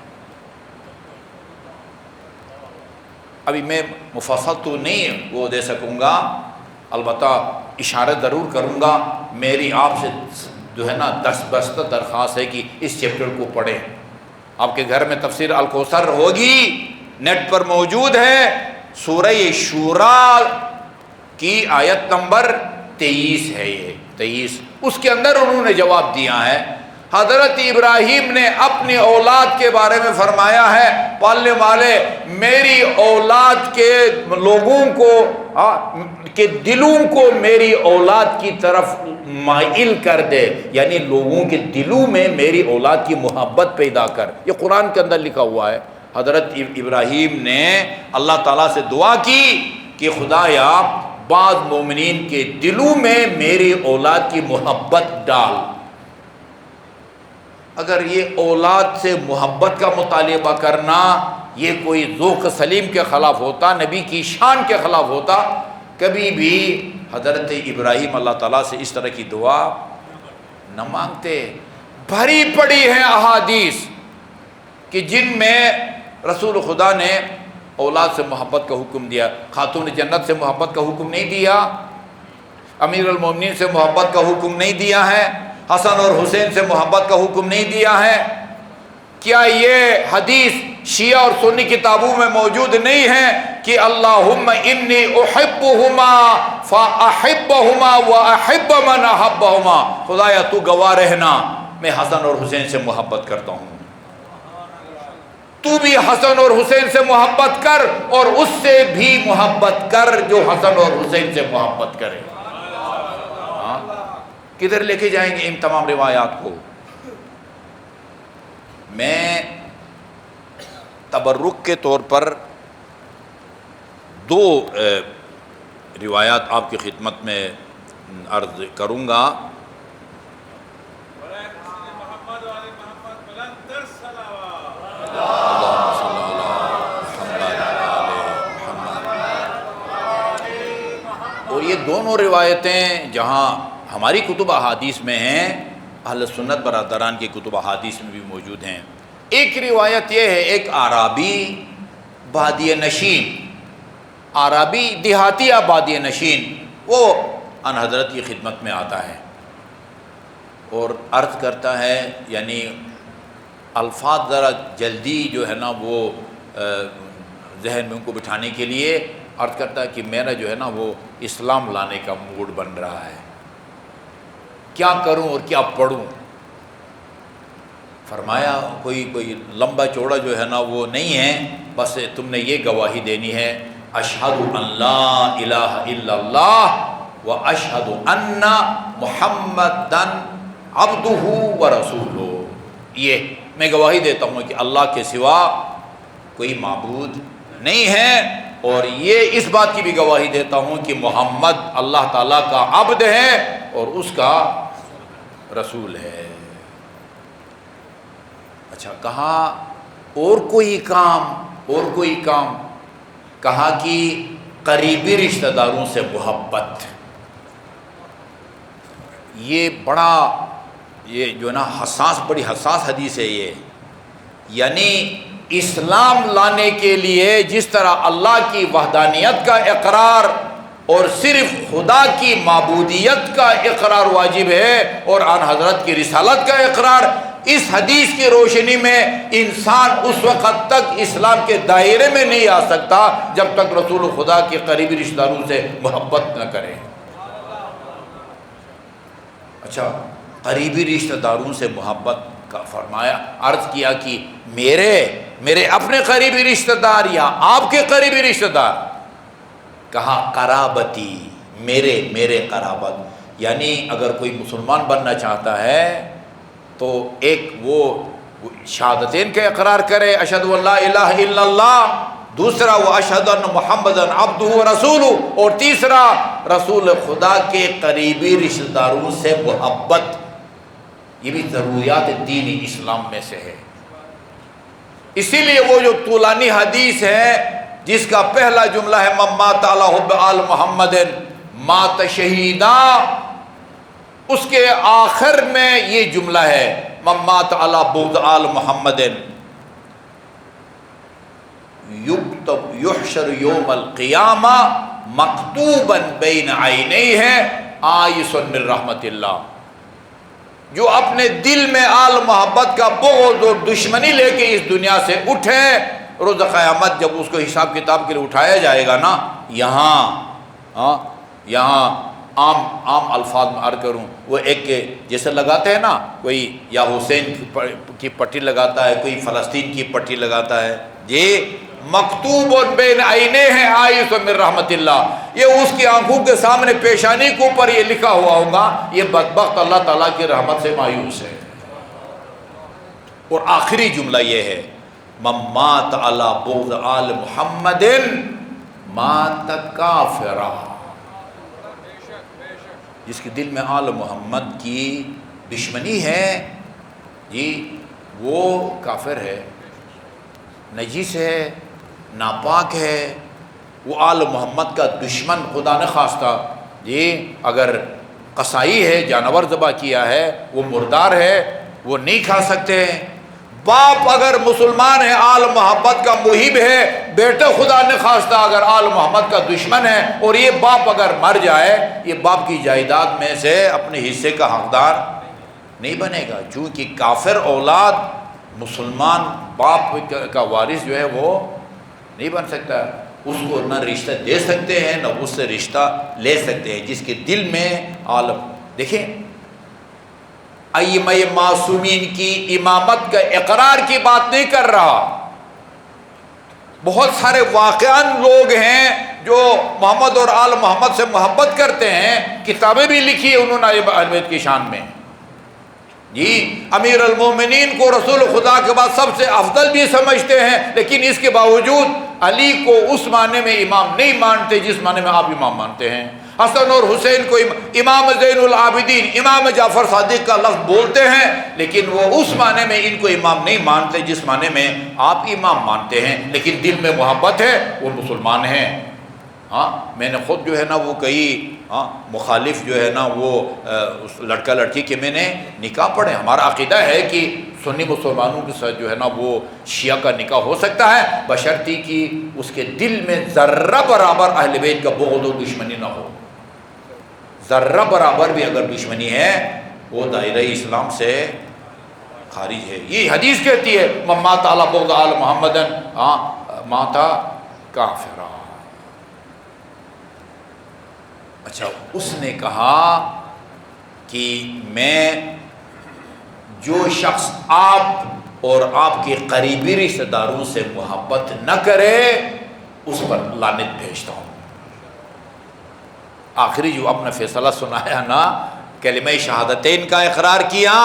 ابھی میں مفصل تو نہیں وہ دے سکوں گا، البتہ اشارہ ضرور کروں گا، میری آپ سے جو ہے نا دستبستہ درخواست ہے کہ اس چیپٹر کو پڑھیں۔ آپ کے گھر میں تفسیر الکوثر ہوگی، نیٹ پر موجود ہے، سورہ شورا کی آیت نمبر 23 ہے، یہ 23، اس کے اندر انہوں نے جواب دیا ہے۔ حضرت ابراہیم نے اپنی اولاد کے بارے میں فرمایا ہے پالنے والے میری اولاد کے لوگوں کو کہ دلوں کو میری اولاد کی طرف مائل کر دے، یعنی لوگوں کے دلوں میں میری اولاد کی محبت پیدا کر، یہ قرآن کے اندر لکھا ہوا ہے۔ حضرت ابراہیم نے اللہ تعالیٰ سے دعا کی کہ خدایا بعض مومنین کے دلوں میں میری اولاد کی محبت ڈال۔ اگر یہ اولاد سے محبت کا مطالبہ کرنا یہ کوئی ذوق سلیم کے خلاف ہوتا، نبی کی شان کے خلاف ہوتا، کبھی بھی حضرت ابراہیم اللہ تعالیٰ سے اس طرح کی دعا نہ مانگتے۔ بھری پڑی ہیں احادیث کہ جن میں رسول خدا نے اولاد سے محبت کا حکم دیا، خاتون جنت سے محبت کا حکم نہیں دیا، امیر المومنین سے محبت کا حکم نہیں دیا ہے، حسن اور حسین سے محبت کا حکم نہیں دیا ہے۔ کیا یہ حدیث شیعہ اور سنی کتابوں میں موجود نہیں ہے کہ اللہم انی احبہما فاحبہما واحب من احبہما، خدایا تو گواہ رہنا میں حسن اور حسین سے محبت کرتا ہوں، تو بھی حسن اور حسین سے محبت کر اور اس سے بھی محبت کر جو حسن اور حسین سے محبت کرے۔ کدھر لے کے جائیں گے ان تمام روایات کو؟ میں تبرک کے طور پر دو روایات آپ کی خدمت میں عرض کروں گا۔ اور یہ دونوں روایتیں جہاں ہماری کتب احادیث میں ہیں، اہل سنت برادران کی کتب احادیث میں بھی موجود ہیں۔ ایک روایت یہ ہے، ایک اعرابی بادیہ نشین، اعرابی دیہاتی یا بادیہ نشین، وہ ان حضرت کی خدمت میں آتا ہے اور عرض کرتا ہے، یعنی الفاظ ذرا جلدی جو ہے نا وہ ذہن میں ان کو بٹھانے کے لیے عرض کرتا ہے کہ میرا جو ہے نا وہ اسلام لانے کا موڈ بن رہا ہے، کیا کروں اور کیا پڑھوں؟ فرمایا کوئی لمبا چوڑا جو ہے نا وہ نہیں ہے، بس تم نے یہ گواہی دینی ہے، اشہد ان لا الہ الا اللہ و اشہد ان محمدن عبدہ و رسولہ، یہ میں گواہی دیتا ہوں کہ اللہ کے سوا کوئی معبود نہیں ہے، اور یہ اس بات کی بھی گواہی دیتا ہوں کہ محمد اللہ تعالیٰ کا عبد ہے اور اس کا رسول ہے۔ اچھا، کہا اور کوئی کام، کہا کہ قریبی رشتہ داروں سے محبت، یہ جو ہے نا بڑی حساس حدیث ہے یہ، یعنی اسلام لانے کے لیے جس طرح اللہ کی وحدانیت کا اقرار اور صرف خدا کی معبودیت کا اقرار واجب ہے، اور آن حضرت کی رسالت کا اقرار، اس حدیث کی روشنی میں انسان اس وقت تک اسلام کے دائرے میں نہیں آ سکتا جب تک رسول خدا کے قریبی رشتہ داروں سے محبت نہ کرے۔ اچھا، قریبی رشتہ داروں سے محبت کا فرمایا، عرض کیا کہ میرے اپنے قریبی رشتہ دار یا آپ کے قریبی رشتہ دار؟ کہا قرابتی، میرے قرابت، یعنی اگر کوئی مسلمان بننا چاہتا ہے تو ایک وہ شہادتین کا اقرار کرے، اشہد ان لا الہ الا اللہ، دوسرا وہ اشہد ان محمدن عبدہ و رسولہ، اور تیسرا رسول خدا کے قریبی رشتہ داروں سے محبت۔ یہ بھی ضروریات دین اسلام میں سے ہے۔ اسی لیے وہ جو طولانی حدیث ہے جس کا پہلا جملہ ہے من مات علی حب آل محمد مات شہیدا، اس کے آخر میں یہ جملہ ہے من مات علی بغض آل محمد یحشر یوم القیامہ مکتوبا بین عینیہ آئس من رحمت اللہ۔ جو اپنے دل میں آل محبت کا بغض اور دشمنی لے کے اس دنیا سے اٹھے، روز قیامت جب اس کو حساب کتاب کے لیے اٹھایا جائے گا نا، یہاں عام الفاظ میں عرض کروں، وہ ایک جیسے لگاتے ہیں نا، کوئی یا حسین کی پٹی لگاتا ہے، کوئی فلسطین کی پٹی لگاتا ہے، یہ مکتوب بین عینیہ آئس من رحمت اللہ، یہ اس کی آنکھوں کے سامنے پیشانی کے اوپر یہ لکھا ہوا ہوگا یہ بدبخت اللہ تعالیٰ کی رحمت سے مایوس ہے۔ اور آخری جملہ یہ ہے من مات علی بغض آل محمد مات کافرا، جس کے دل میں آل محمد کی دشمنی ہے جی وہ کافر ہے، نجیس ہے، ناپاک ہے، وہ آل محمد کا دشمن خدا نہ خواستہ جی، اگر قصائی ہے، جانور ذبح کیا ہے، وہ مردار ہے، وہ نہیں کھا سکتے۔ باپ اگر مسلمان ہے، آل محمد کا محب ہے، بیٹا خدا نے خواستہ اگر آل محمد کا دشمن ہے، اور یہ باپ اگر مر جائے، یہ باپ کی جائیداد میں سے اپنے حصے کا حقدار نہیں بنے گا، چونکہ کافر اولاد مسلمان باپ کا وارث جو ہے وہ نہیں بن سکتا، اس کو نہ رشتہ دے سکتے ہیں نہ اس سے رشتہ لے سکتے ہیں، جس کے دل میں عالم۔ دیکھیں ائمہ معصومین کی امامت کا اقرار کی بات نہیں کر رہا، بہت سارے واقعاً لوگ ہیں جو محمد اور آل محمد سے محبت کرتے ہیں، کتابیں بھی لکھی ہیں انہوں نے اہل بیت کی شان میں جی، امیر المومنین کو رسول خدا کے بعد سب سے افضل بھی سمجھتے ہیں، لیکن اس کے باوجود علی کو اس معنی میں امام نہیں مانتے جس معنی میں آپ امام مانتے ہیں، حسن اور حسین کو امام زین العابدین، امام جعفر صادق کا لفظ بولتے ہیں، لیکن وہ اس معنی میں ان کو امام نہیں مانتے جس معنی میں آپ امام مانتے ہیں، لیکن دل میں محبت ہے، وہ مسلمان ہیں۔ ہاں میں نے خود جو ہے نا وہ کئی مخالف جو ہے نا وہ لڑکا لڑکی کے میں نے نکاح پڑھے، ہمارا عقیدہ ہے کہ سنی مسلمانوں کے ساتھ جو ہے نا وہ شیعہ کا نکاح ہو سکتا ہے، بشرطی کہ اس کے دل میں ذرہ برابر اہل بیت کا بغض و دشمنی نہ ہو، ذرہ برابر بھی اگر دشمنی ہے وہ دائرہ اسلام سے خارج ہے۔ یہ حدیث کہتی ہے من مات علی بغض آل محمد مات کافرا۔ اچھا، اس نے کہا کہ میں جو شخص آپ اور آپ کے قریبی رشتہ داروں سے محبت نہ کرے اس پر لعنت بھیجتا ہوں۔ آخری جو اپنا فیصلہ سنایا نا، کلمہ شہادتین کا اقرار کیا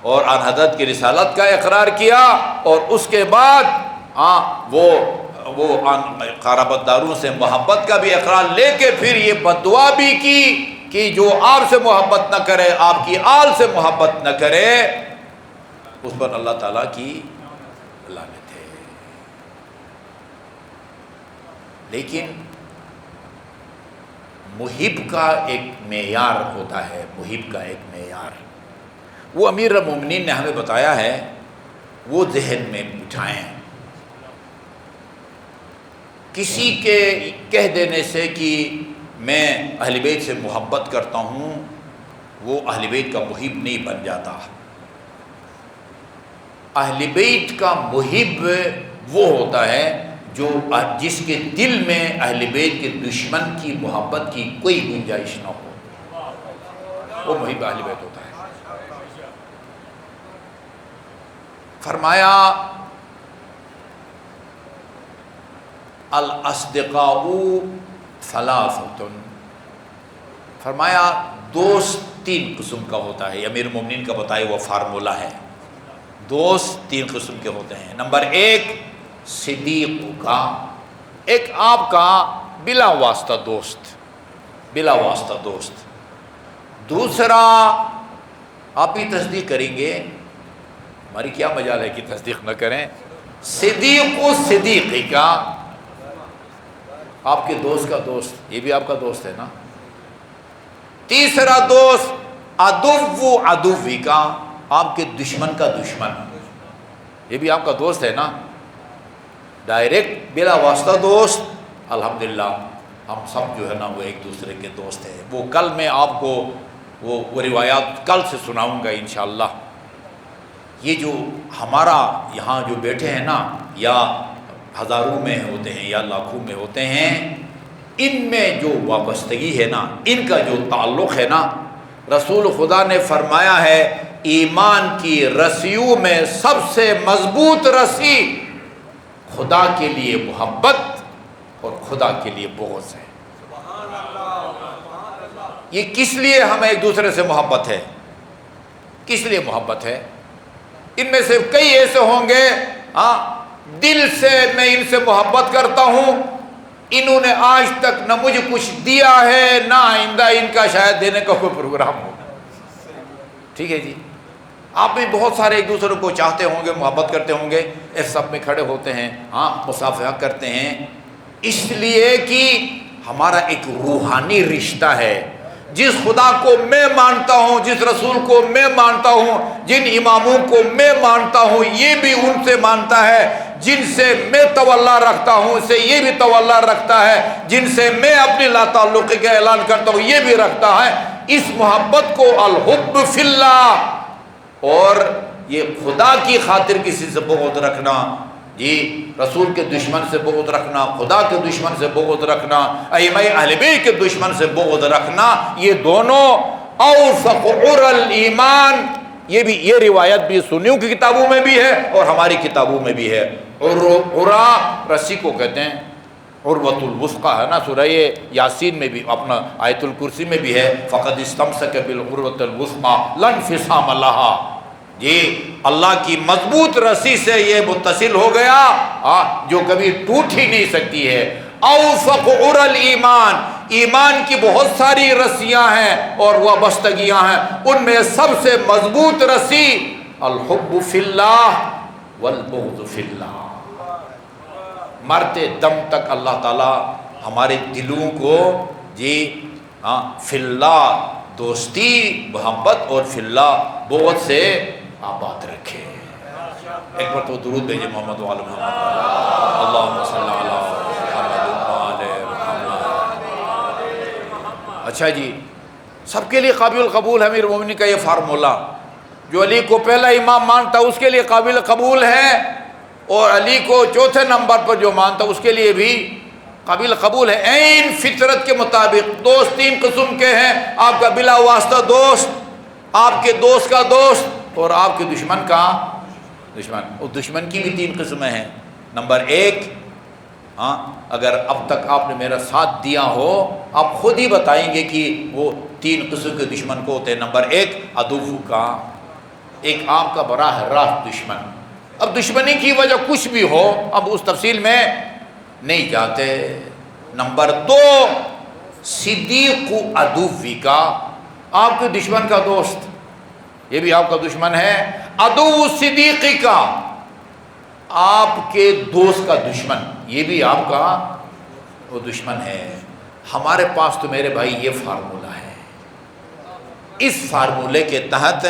اور آن حضرت کی رسالت کا اقرار کیا، اور اس کے بعد وہ قرابت داروں سے محبت کا بھی اقرار لے کے پھر یہ بد دعا بھی کی کہ جو آپ سے محبت نہ کرے، آپ کی آل سے محبت نہ کرے، اس پر اللہ تعالیٰ کی لعنت ہے۔ لیکن محب کا ایک معیار ہوتا ہے، محب کا ایک معیار، وہ امیر المومنین نے ہمیں بتایا ہے، وہ ذہن میں بٹھائیں۔ کسی کے کہہ دینے سے کہ میں اہل بیت سے محبت کرتا ہوں، وہ اہل بیت کا محب نہیں بن جاتا۔ اہل بیت کا محب وہ ہوتا ہے جس کے دل میں اہل بیت کے دشمن کی محبت کی کوئی گنجائش نہ ہو، وہ محب اہل بیت ہوتا ہے۔ فرمایا الاصدقاء ثلاثۃ، فرمایا دوست تین قسم کا ہوتا ہے۔ امیر المومنین کا بتایا وہ فارمولہ ہے، دوست تین قسم کے ہوتے ہیں۔ نمبر ایک صدیق کا، ایک آپ کا بلا واسطہ دوست، بلا واسطہ دوست۔ دوسرا آپ بھی تصدیق کریں گے، ہماری کیا مجال ہے کہ تصدیق نہ کریں، صدیق و صدیقی کا، آپ کے دوست کا دوست، یہ بھی آپ کا دوست ہے نا۔ تیسرا دوست عدو و عدوی کا، آپ کے دشمن کا دشمن، یہ بھی آپ کا دوست ہے نا۔ ڈائریکٹ بلا واسطہ دوست، الحمدللہ ہم سب جو ہے نا وہ ایک دوسرے کے دوست ہیں۔ وہ کل میں آپ کو وہ روایات کل سے سناؤں گا انشاءاللہ۔ یہ جو ہمارا یہاں جو بیٹھے ہیں نا، یا ہزاروں میں ہوتے ہیں یا لاکھوں میں ہوتے ہیں، ان میں جو وابستگی ہے نا، ان کا جو تعلق ہے نا، رسول خدا نے فرمایا ہے ایمان کی رسیوں میں سب سے مضبوط رسی خدا کے لیے محبت اور خدا کے لیے بغض ہے۔ یہ کس لیے ہمیں ایک دوسرے سے محبت ہے؟ کس لیے محبت ہے؟ ان میں سے کئی ایسے ہوں گے دل سے میں ان سے محبت کرتا ہوں، انہوں نے آج تک نہ مجھے کچھ دیا ہے، نہ آئندہ ان کا شاید دینے کا کوئی پروگرام ہو۔ ٹھیک ہے جی، آپ میں بہت سارے ایک دوسرے کو چاہتے ہوں گے، محبت کرتے ہوں گے، ایک سب میں کھڑے ہوتے ہیں، مصافحہ کرتے ہیں، اس لیے کہ ہمارا ایک روحانی رشتہ ہے۔ جس خدا کو میں مانتا ہوں، جس رسول کو میں مانتا ہوں، جن اماموں کو میں مانتا ہوں، یہ بھی ان سے مانتا ہے۔ جن سے میں تولا رکھتا ہوں، اسے یہ بھی تولا رکھتا ہے۔ جن سے میں اپنی لا تعلقی کا اعلان کرتا ہوں، یہ بھی رکھتا ہے۔ اس محبت کو الحب فی اللہ، اور یہ خدا کی خاطر کسی سے بغض رکھنا، جی رسول کے دشمن سے بغض رکھنا، خدا کے دشمن سے بغض رکھنا، ائمہ اہل بیت کے دشمن سے بغض رکھنا، یہ دونوں اوثق عرى الایمان، یہ روایت بھی سنیوں کی کتابوں میں بھی ہے اور ہماری کتابوں میں بھی ہے۔ عرا رسی کو کہتے ہیں، عروۃ الوثقی ہے نا، سورہ یاسین میں بھی، اپنا آیت الکرسی میں بھی ہے، فقد استمسک بالعروۃ الوثقی لا انفصام لها، جی اللہ کی مضبوط رسی سے یہ متصل ہو گیا جو کبھی ٹوٹ ہی نہیں سکتی ہے۔ اوثق عرى الایمان، ایمان کی بہت ساری رسیاں ہیں اور وابستگیاں ہیں، ان میں سب سے مضبوط رسی الحب فی اللہ والبغض فی اللہ۔ مرتے دم تک اللہ تعالیٰ ہمارے دلوں کو جی فی اللہ دوستی محبت اور فی اللہ بغض سے آباد رکھے۔ ایک بار تو درود بھیجے محمد و آل محمد، اللہم صلی علی محمد و آل محمد۔ اچھا جی، سب کے لیے قابل قبول ہے امیر المومنین کا یہ فارمولہ۔ جو علی کو پہلا امام مانتا اس کے لیے قابل قبول ہے، اور علی کو چوتھے نمبر پر جو مانتا اس کے لیے بھی قابل قبول ہے۔ عین فطرت کے مطابق دوست تین قسم کے ہیں، آپ کا بلا واسطہ دوست، آپ کے دوست کا دوست، اور آپ کے دشمن کا دشمن. اور دشمن کی بھی 3 قسمیں ہیں. نمبر 1، اگر اب تک آپ نے میرا ساتھ دیا ہو، آپ خود ہی بتائیں گے کہ وہ 3 قسم کے دشمن کو ہوتے ہیں. نمبر 1 عدو کا، ایک آپ کا براہ راست دشمن. اب دشمنی کی وجہ کچھ بھی ہو، اب اس تفصیل میں نہیں جاتے. نمبر 2 صدیق عدوی کا، آپ کے دشمن کا دوست، یہ بھی آپ کا دشمن ہے. عدو صدیقی کا، آپ کے دوست کا دشمن، یہ بھی آپ کا وہ دشمن ہے. ہمارے پاس تو میرے بھائی یہ فارمولہ ہے. اس فارمولے کے تحت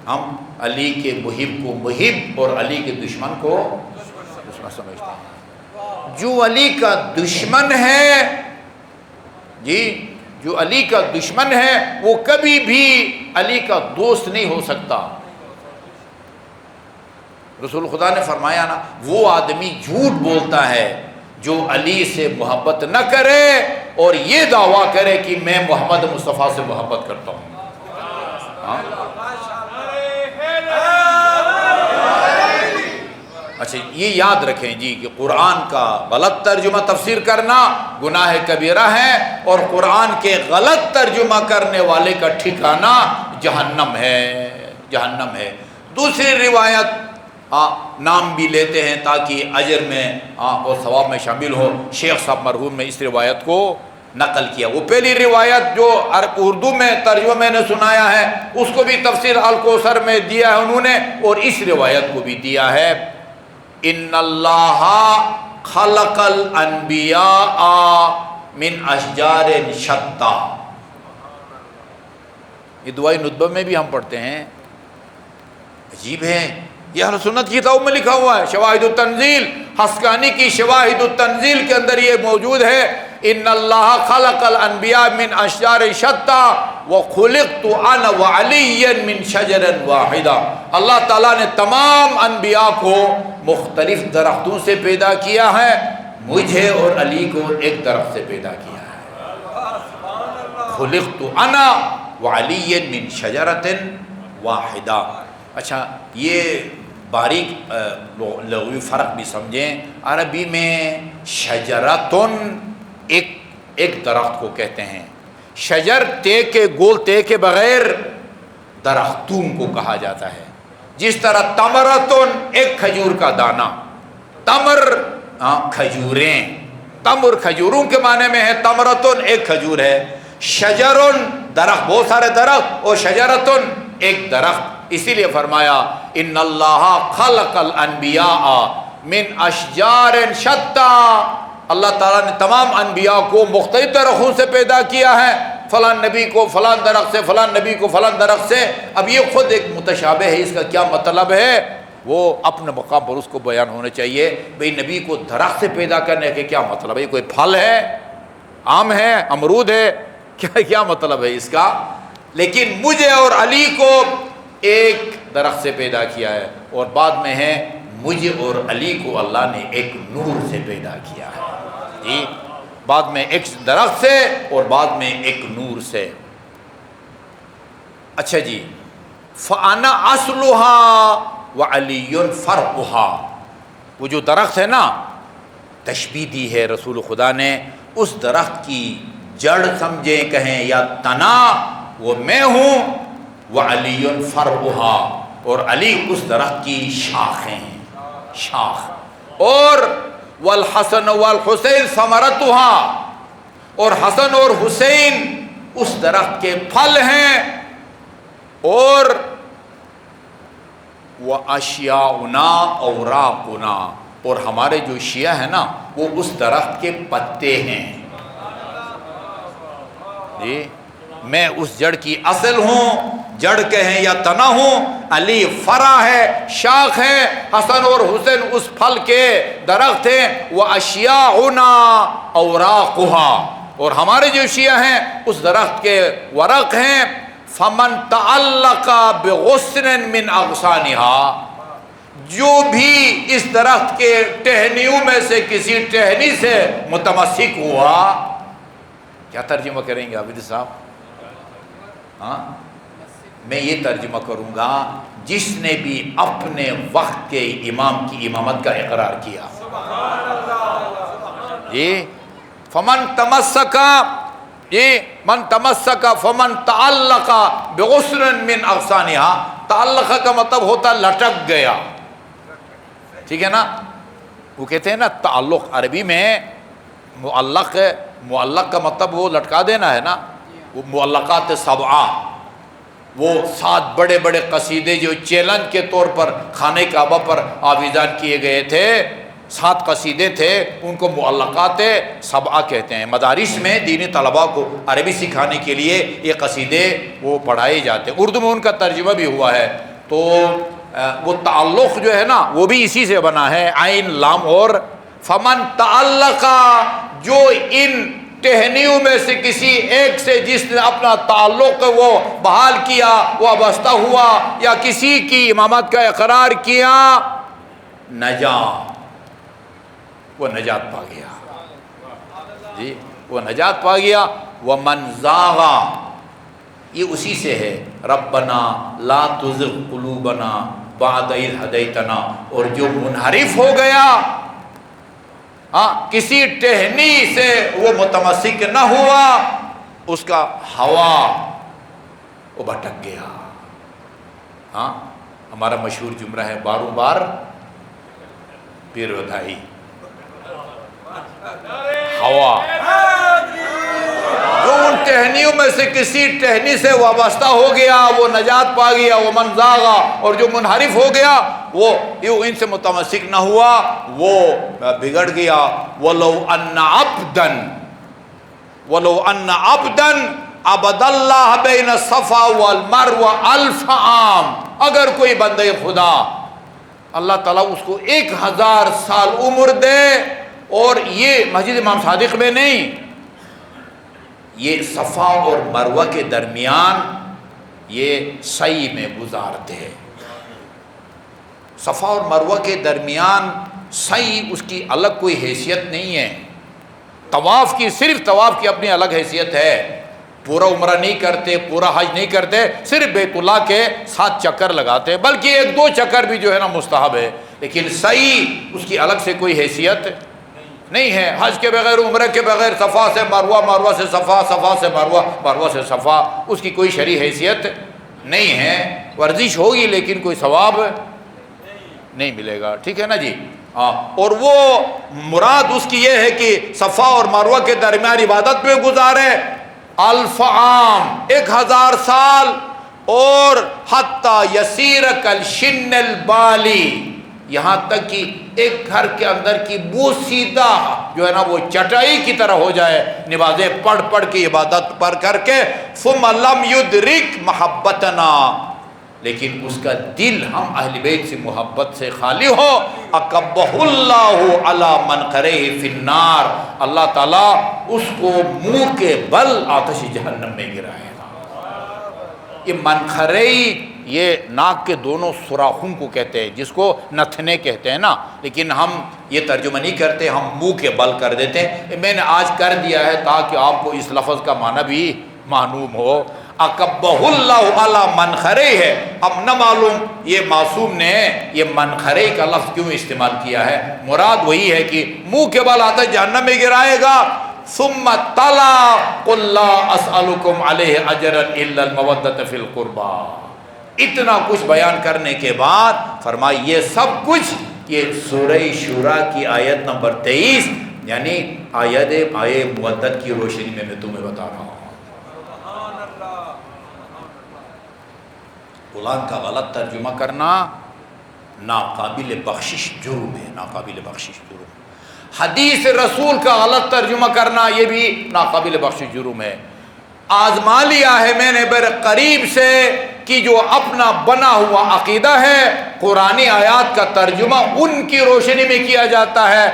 ہم علی کے محب کو محب اور علی کے دشمن کو دشمن سمجھتے ہیں. جو علی کا دشمن ہے، جی جو علی کا دشمن ہے، وہ کبھی بھی علی کا دوست نہیں ہو سکتا. رسول خدا نے فرمایا نا، وہ آدمی جھوٹ بولتا ہے جو علی سے محبت نہ کرے اور یہ دعویٰ کرے کہ میں محمد مصطفیٰ سے محبت کرتا ہوں. اچھا یہ یاد رکھیں جی کہ قرآن کا غلط ترجمہ تفسیر کرنا گناہ کبیرہ ہے، اور قرآن کے غلط ترجمہ کرنے والے کا ٹھکانہ جہنم ہے، جہنم ہے. دوسری روایت نام بھی لیتے ہیں تاکہ اجر میں اور ثواب میں شامل ہو. شیخ صاحب مرحوم نے اس روایت کو نقل کیا. وہ پہلی روایت جو اردو میں ترجمہ میں نے سنایا ہے، اس کو بھی تفسیر الکوثر میں دیا ہے انہوں نے، اور اس روایت کو بھی دیا ہے. ان اللہ خلق الانبیاء من اشجار شتى. یہ دعائے ندبہ میں بھی ہم پڑھتے ہیں. عجیب ہے، یہ اہل سنت کی کتاب میں لکھا ہوا ہے. شواہد التنزیل، حسقانی کی شواہد التنزیل کے اندر یہ موجود ہے. ان اللہ خلق الانبیاء من اشجار شتى وخلقت انا وعلی من شجر واحدہ. اللہ تعالیٰ نے تمام انبیاء کو مختلف درختوں سے پیدا کیا ہے، مجھے اور علی کو ایک درخت سے پیدا کیا ہے. خلقت انا وعلی من شجرۃ واحدہ. اچھا یہ باریک لغوی فرق بھی سمجھیں. عربی میں شجرتن ایک درخت کو کہتے ہیں. شجر تے کے گول تے کے بغیر درختوں کو کہا جاتا ہے. جس طرح تمرتن ایک کھجور کا دانہ، تمر کھجوریں، تمر کھجوروں کے معنی میں ہے، تمرتن ایک کھجور ہے. شجرن درخت، بہت سارے درخت، اور شجرتن ایک درخت. اسی لیے فرمایا ان اللہ خلق الانبیاء من اشجار شتى. اللہ تعالیٰ نے تمام انبیاء کو مختلف درختوں سے پیدا کیا ہے. فلاں نبی کو فلاں درخت سے، فلاں نبی کو فلاں درخت سے. اب یہ خود ایک متشابہ ہے، اس کا کیا مطلب ہے وہ اپنے مقام پر اس کو بیان ہونا چاہیے. بھئی نبی کو درخت سے پیدا کرنے کے کیا مطلب ہے؟ کوئی پھل ہے، آم ہے، امرود ہے، کیا مطلب ہے اس کا؟ لیکن مجھے اور علی کو ایک درخت سے پیدا کیا ہے، اور بعد میں ہے مجھے اور علی کو اللہ نے ایک نور سے پیدا کیا ہے. جی بعد میں ایک درخت سے اور بعد میں ایک نور سے. اچھا جی، فَأَنَا أَصْلُهَا وَعَلِيٌّ فَرْعُهَا. وہ جو درخت ہے نا، تشبیہ دی ہے رسول خدا نے. اس درخت کی جڑ سمجھیں کہیں یا تنا وہ میں ہوں، وَعَلِيٌّ فَرْعُهَا، اور علی اس درخت کی شاخیں ہیں، شاخ. اور والحسن والحسین ثمرتها، اور حسن اور حسین اس درخت کے پھل ہیں. اور وَأَشْيَاؤُنَا أَوْرَاقُنَا، اور ہمارے جو شیعہ ہیں نا وہ اس درخت کے پتے ہیں. جی میں اس جڑ کی اصل ہوں، جڑ کہیں یا تنا ہوں. علی فرع ہے، شاخ ہے، حسن اور حسین اس پھل کے درخت ہیں. وَأَشْيَاؤُنَا أَوْرَاقُهَا، اور ہمارے جو شیعہ ہیں اس درخت کے ورق ہیں. فَمَنْ تَعَلَّقَ بِغُصْنٍ مِّنْ أَغْصَانِهَا، جو بھی اس درخت کے ٹہنیوں میں سے کسی ٹہنی سے متمسک ہوا. کیا ترجمہ کریں گے عابد صاحب؟ ہاں میں یہ ترجمہ کروں گا جس نے بھی اپنے وقت کے امام کی امامت کا اقرار کیا. یہ فمن تمسک، یہ من تمسک فمن تعلق بغصن من اغصانها. تعلق کا مطلب ہوتا لٹک گیا، ٹھیک ہے نا. وہ کہتے ہیں نا تعلق عربی میں معلق ہے. معلق کا مطلب وہ لٹکا دینا ہے نا. وہ معلقات سبعہ، وہ 7 بڑے بڑے قصیدے جو چیلنج کے طور پر خانہ کعبہ پر آویزان کیے گئے تھے، 7 قصیدے تھے، ان کو معلقات سبعہ کہتے ہیں. مدارس میں دینی طلباء کو عربی سکھانے کے لیے یہ قصیدے وہ پڑھائے جاتے ہیں. اردو میں ان کا ترجمہ بھی ہوا ہے. تو وہ تعلق جو ہے نا وہ بھی اسی سے بنا ہے، عین لام اور. فمن تعلق، جو ان ٹہنیوں میں سے کسی ایک سے جس نے اپنا تعلق وہ بحال کیا، وابستہ ہوا یا کسی کی امامت کا اقرار کیا، نجا، وہ نجات پا گیا. جی وہ نجات پا گیا. ومن زاغ، یہ اسی سے ہے. ربنا لا تزغ قلوبنا بعد اذ ہدیتنا. اور جو منحرف ہو گیا، کسی ٹہنی سے وہ متمسک نہ ہوا، اس کا ہوا وہ بھٹک گیا. ہمارا مشہور جملہ ہے، باروں بار پیر ودائی. ہوا جو ان ٹہنیوں میں سے کسی ٹہنی سے وابستہ ہو گیا وہ نجات پا گیا. وہ من زاغا، اور جو منحرف ہو گیا وہ ان سے متمسک نہ ہوا وہ بگڑ گیا. وَلَوْ أَنَّ عَبْدًا عَبَدَ اللَّهَ بَيْنَ الصَّفَا وَالْمَرْوَ أَلْفَ عام. اگر کوئی بندہ خدا اللہ تعالیٰ اس کو 1000 سال عمر دے، اور یہ مسجد امام صادق میں نہیں، یہ صفا اور مروہ کے درمیان یہ سعی میں گزارتے ہیں. صفا اور مروہ کے درمیان سعی، اس کی الگ کوئی حیثیت نہیں ہے. طواف کی، صرف طواف کی اپنی الگ حیثیت ہے. پورا عمرہ نہیں کرتے، پورا حج نہیں کرتے، صرف بیت اللہ کے 7 چکر لگاتے، بلکہ 1-2 چکر بھی جو ہے نا مستحب ہے. لیکن سعی اس کی الگ سے کوئی حیثیت نہیں ہے. حج کے بغیر، عمرہ کے بغیر صفا سے مروہ، مروہ سے صفا، صفا سے مروہ، مروہ سے صفا، اس کی کوئی شرعی حیثیت نہیں ہے. ورزش ہوگی لیکن کوئی ثواب نہیں ملے گا. ٹھیک ہے نا جی. اور وہ مراد اس کی یہ ہے کہ صفا اور مروہ کے درمیان عبادت میں گزارے 1000 عام، 1000 سال. اور حتی یسیر کالشن البالی، یہاں تک کہ ایک گھر کے اندر کی بوسیدہ جو ہے نا وہ چٹائی کی طرح ہو جائے، نمازیں پڑھ پڑھ کے، عبادت پر کر کے. ثم لم یدرک محبتنا، لیکن اس کا دل ہم اہل بیت سے محبت سے خالی ہو. اکبہ اللہ علی منخرہ فی النار، اللہ تعالیٰ اس کو منہ کے بل آتش جہنم میں گرائے گا. یہ منخرہ یہ ناک کے دونوں سوراخوں کو کہتے ہیں، جس کو نتھنے کہتے ہیں نا، لیکن ہم یہ ترجمہ نہیں کرتے، ہم منہ کے بل کر دیتے ہیں. میں نے آج کر دیا ہے تاکہ آپ کو اس لفظ کا معنی بھی معلوم ہو. اکبہ اللہ علی منخرہ ہے. اب نہ معلوم یہ معصوم نے یہ منخرہ کا لفظ کیوں استعمال کیا ہے. مراد وہی ہے کہ منہ کے بل آتا جہنم میں گرائے گا. ثم تلا قل لا اسألکم علیہ اجرا الا المودۃ فی القربى. اتنا کچھ بیان کرنے کے بعد فرمائی یہ سب کچھ یہ سورہ شورى کی آیت نمبر 23 یعنی آیے مودت کی روشنی میں تمہیں بتا رہا ہوں. قرآن کا غلط ترجمہ کرنا ناقابل بخشش جرم ہے، ناقابل بخشش جرم. حدیث رسول کا غلط ترجمہ کرنا یہ بھی ناقابل بخشش جرم ہے. آزما لیا ہے میں نے بر قریب سے کہ جو اپنا بنا ہوا عقیدہ ہے قرآنی آیات کا ترجمہ ان کی روشنی میں کیا جاتا ہے.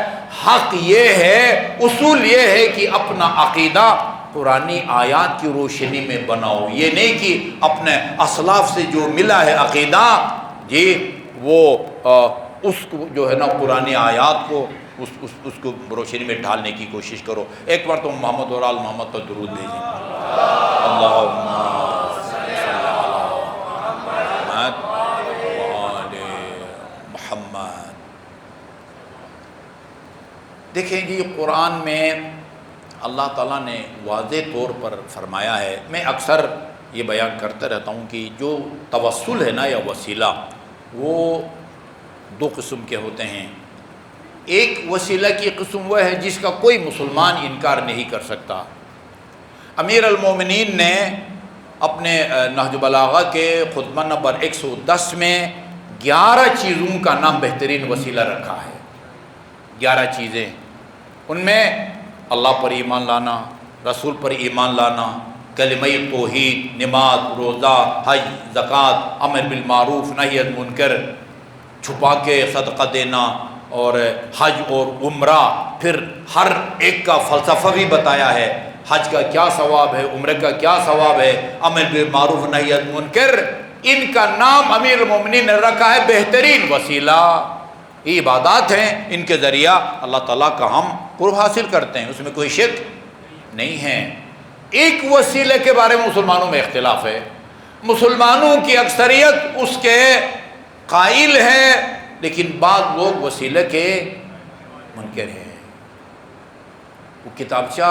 حق یہ ہے، اصول یہ ہے کہ اپنا عقیدہ قرآنی آیات کی روشنی میں بناؤ. یہ نہیں کہ اپنے اسلاف سے جو ملا ہے عقیدہ جی وہ اس کو جو ہے نا قرآنی آیات کو اس کو روشنی میں ڈھالنے کی کوشش کرو. ایک بار تو محمد اور آل محمد پر درود بھیجیں. اللہم صلی علی دیکھیں جی، قرآن میں اللہ تعالیٰ نے واضح طور پر فرمایا ہے، میں اکثر یہ بیان کرتا رہتا ہوں کہ جو توسل ہے نا یا وسیلہ، وہ دو قسم کے ہوتے ہیں۔ ایک وسیلہ کی قسم وہ ہے جس کا کوئی مسلمان انکار نہیں کر سکتا۔ امیر المومنین نے اپنے نہج بلاغہ کے خطبہ نمبر 110 میں 11 چیزوں کا نام بہترین وسیلہ رکھا ہے۔ 11 چیزیں، ان میں اللہ پر ایمان لانا، رسول پر ایمان لانا، کلمہ توحید، نماز، روزہ، حج، زکوٰۃ، امر بالمعروف نہی عن منکر، چھپا کے صدقہ دینا، اور حج اور عمرہ۔ پھر ہر ایک کا فلسفہ بھی بتایا ہے، حج کا کیا ثواب ہے، عمرے کا کیا ثواب ہے، امر بالمعروف نہی عن منکر۔ ان کا نام امیر المومنین نے رکھا ہے بہترین وسیلہ۔ یہ عبادات ہیں، ان کے ذریعہ اللہ تعالیٰ کا ہم قرب حاصل کرتے ہیں، اس میں کوئی شک نہیں ہے۔ ایک وسیلے کے بارے میں مسلمانوں میں اختلاف ہے، مسلمانوں کی اکثریت اس کے قائل ہے، لیکن بعض لوگ وسیلے کے منکر ہیں۔ وہ کتابچہ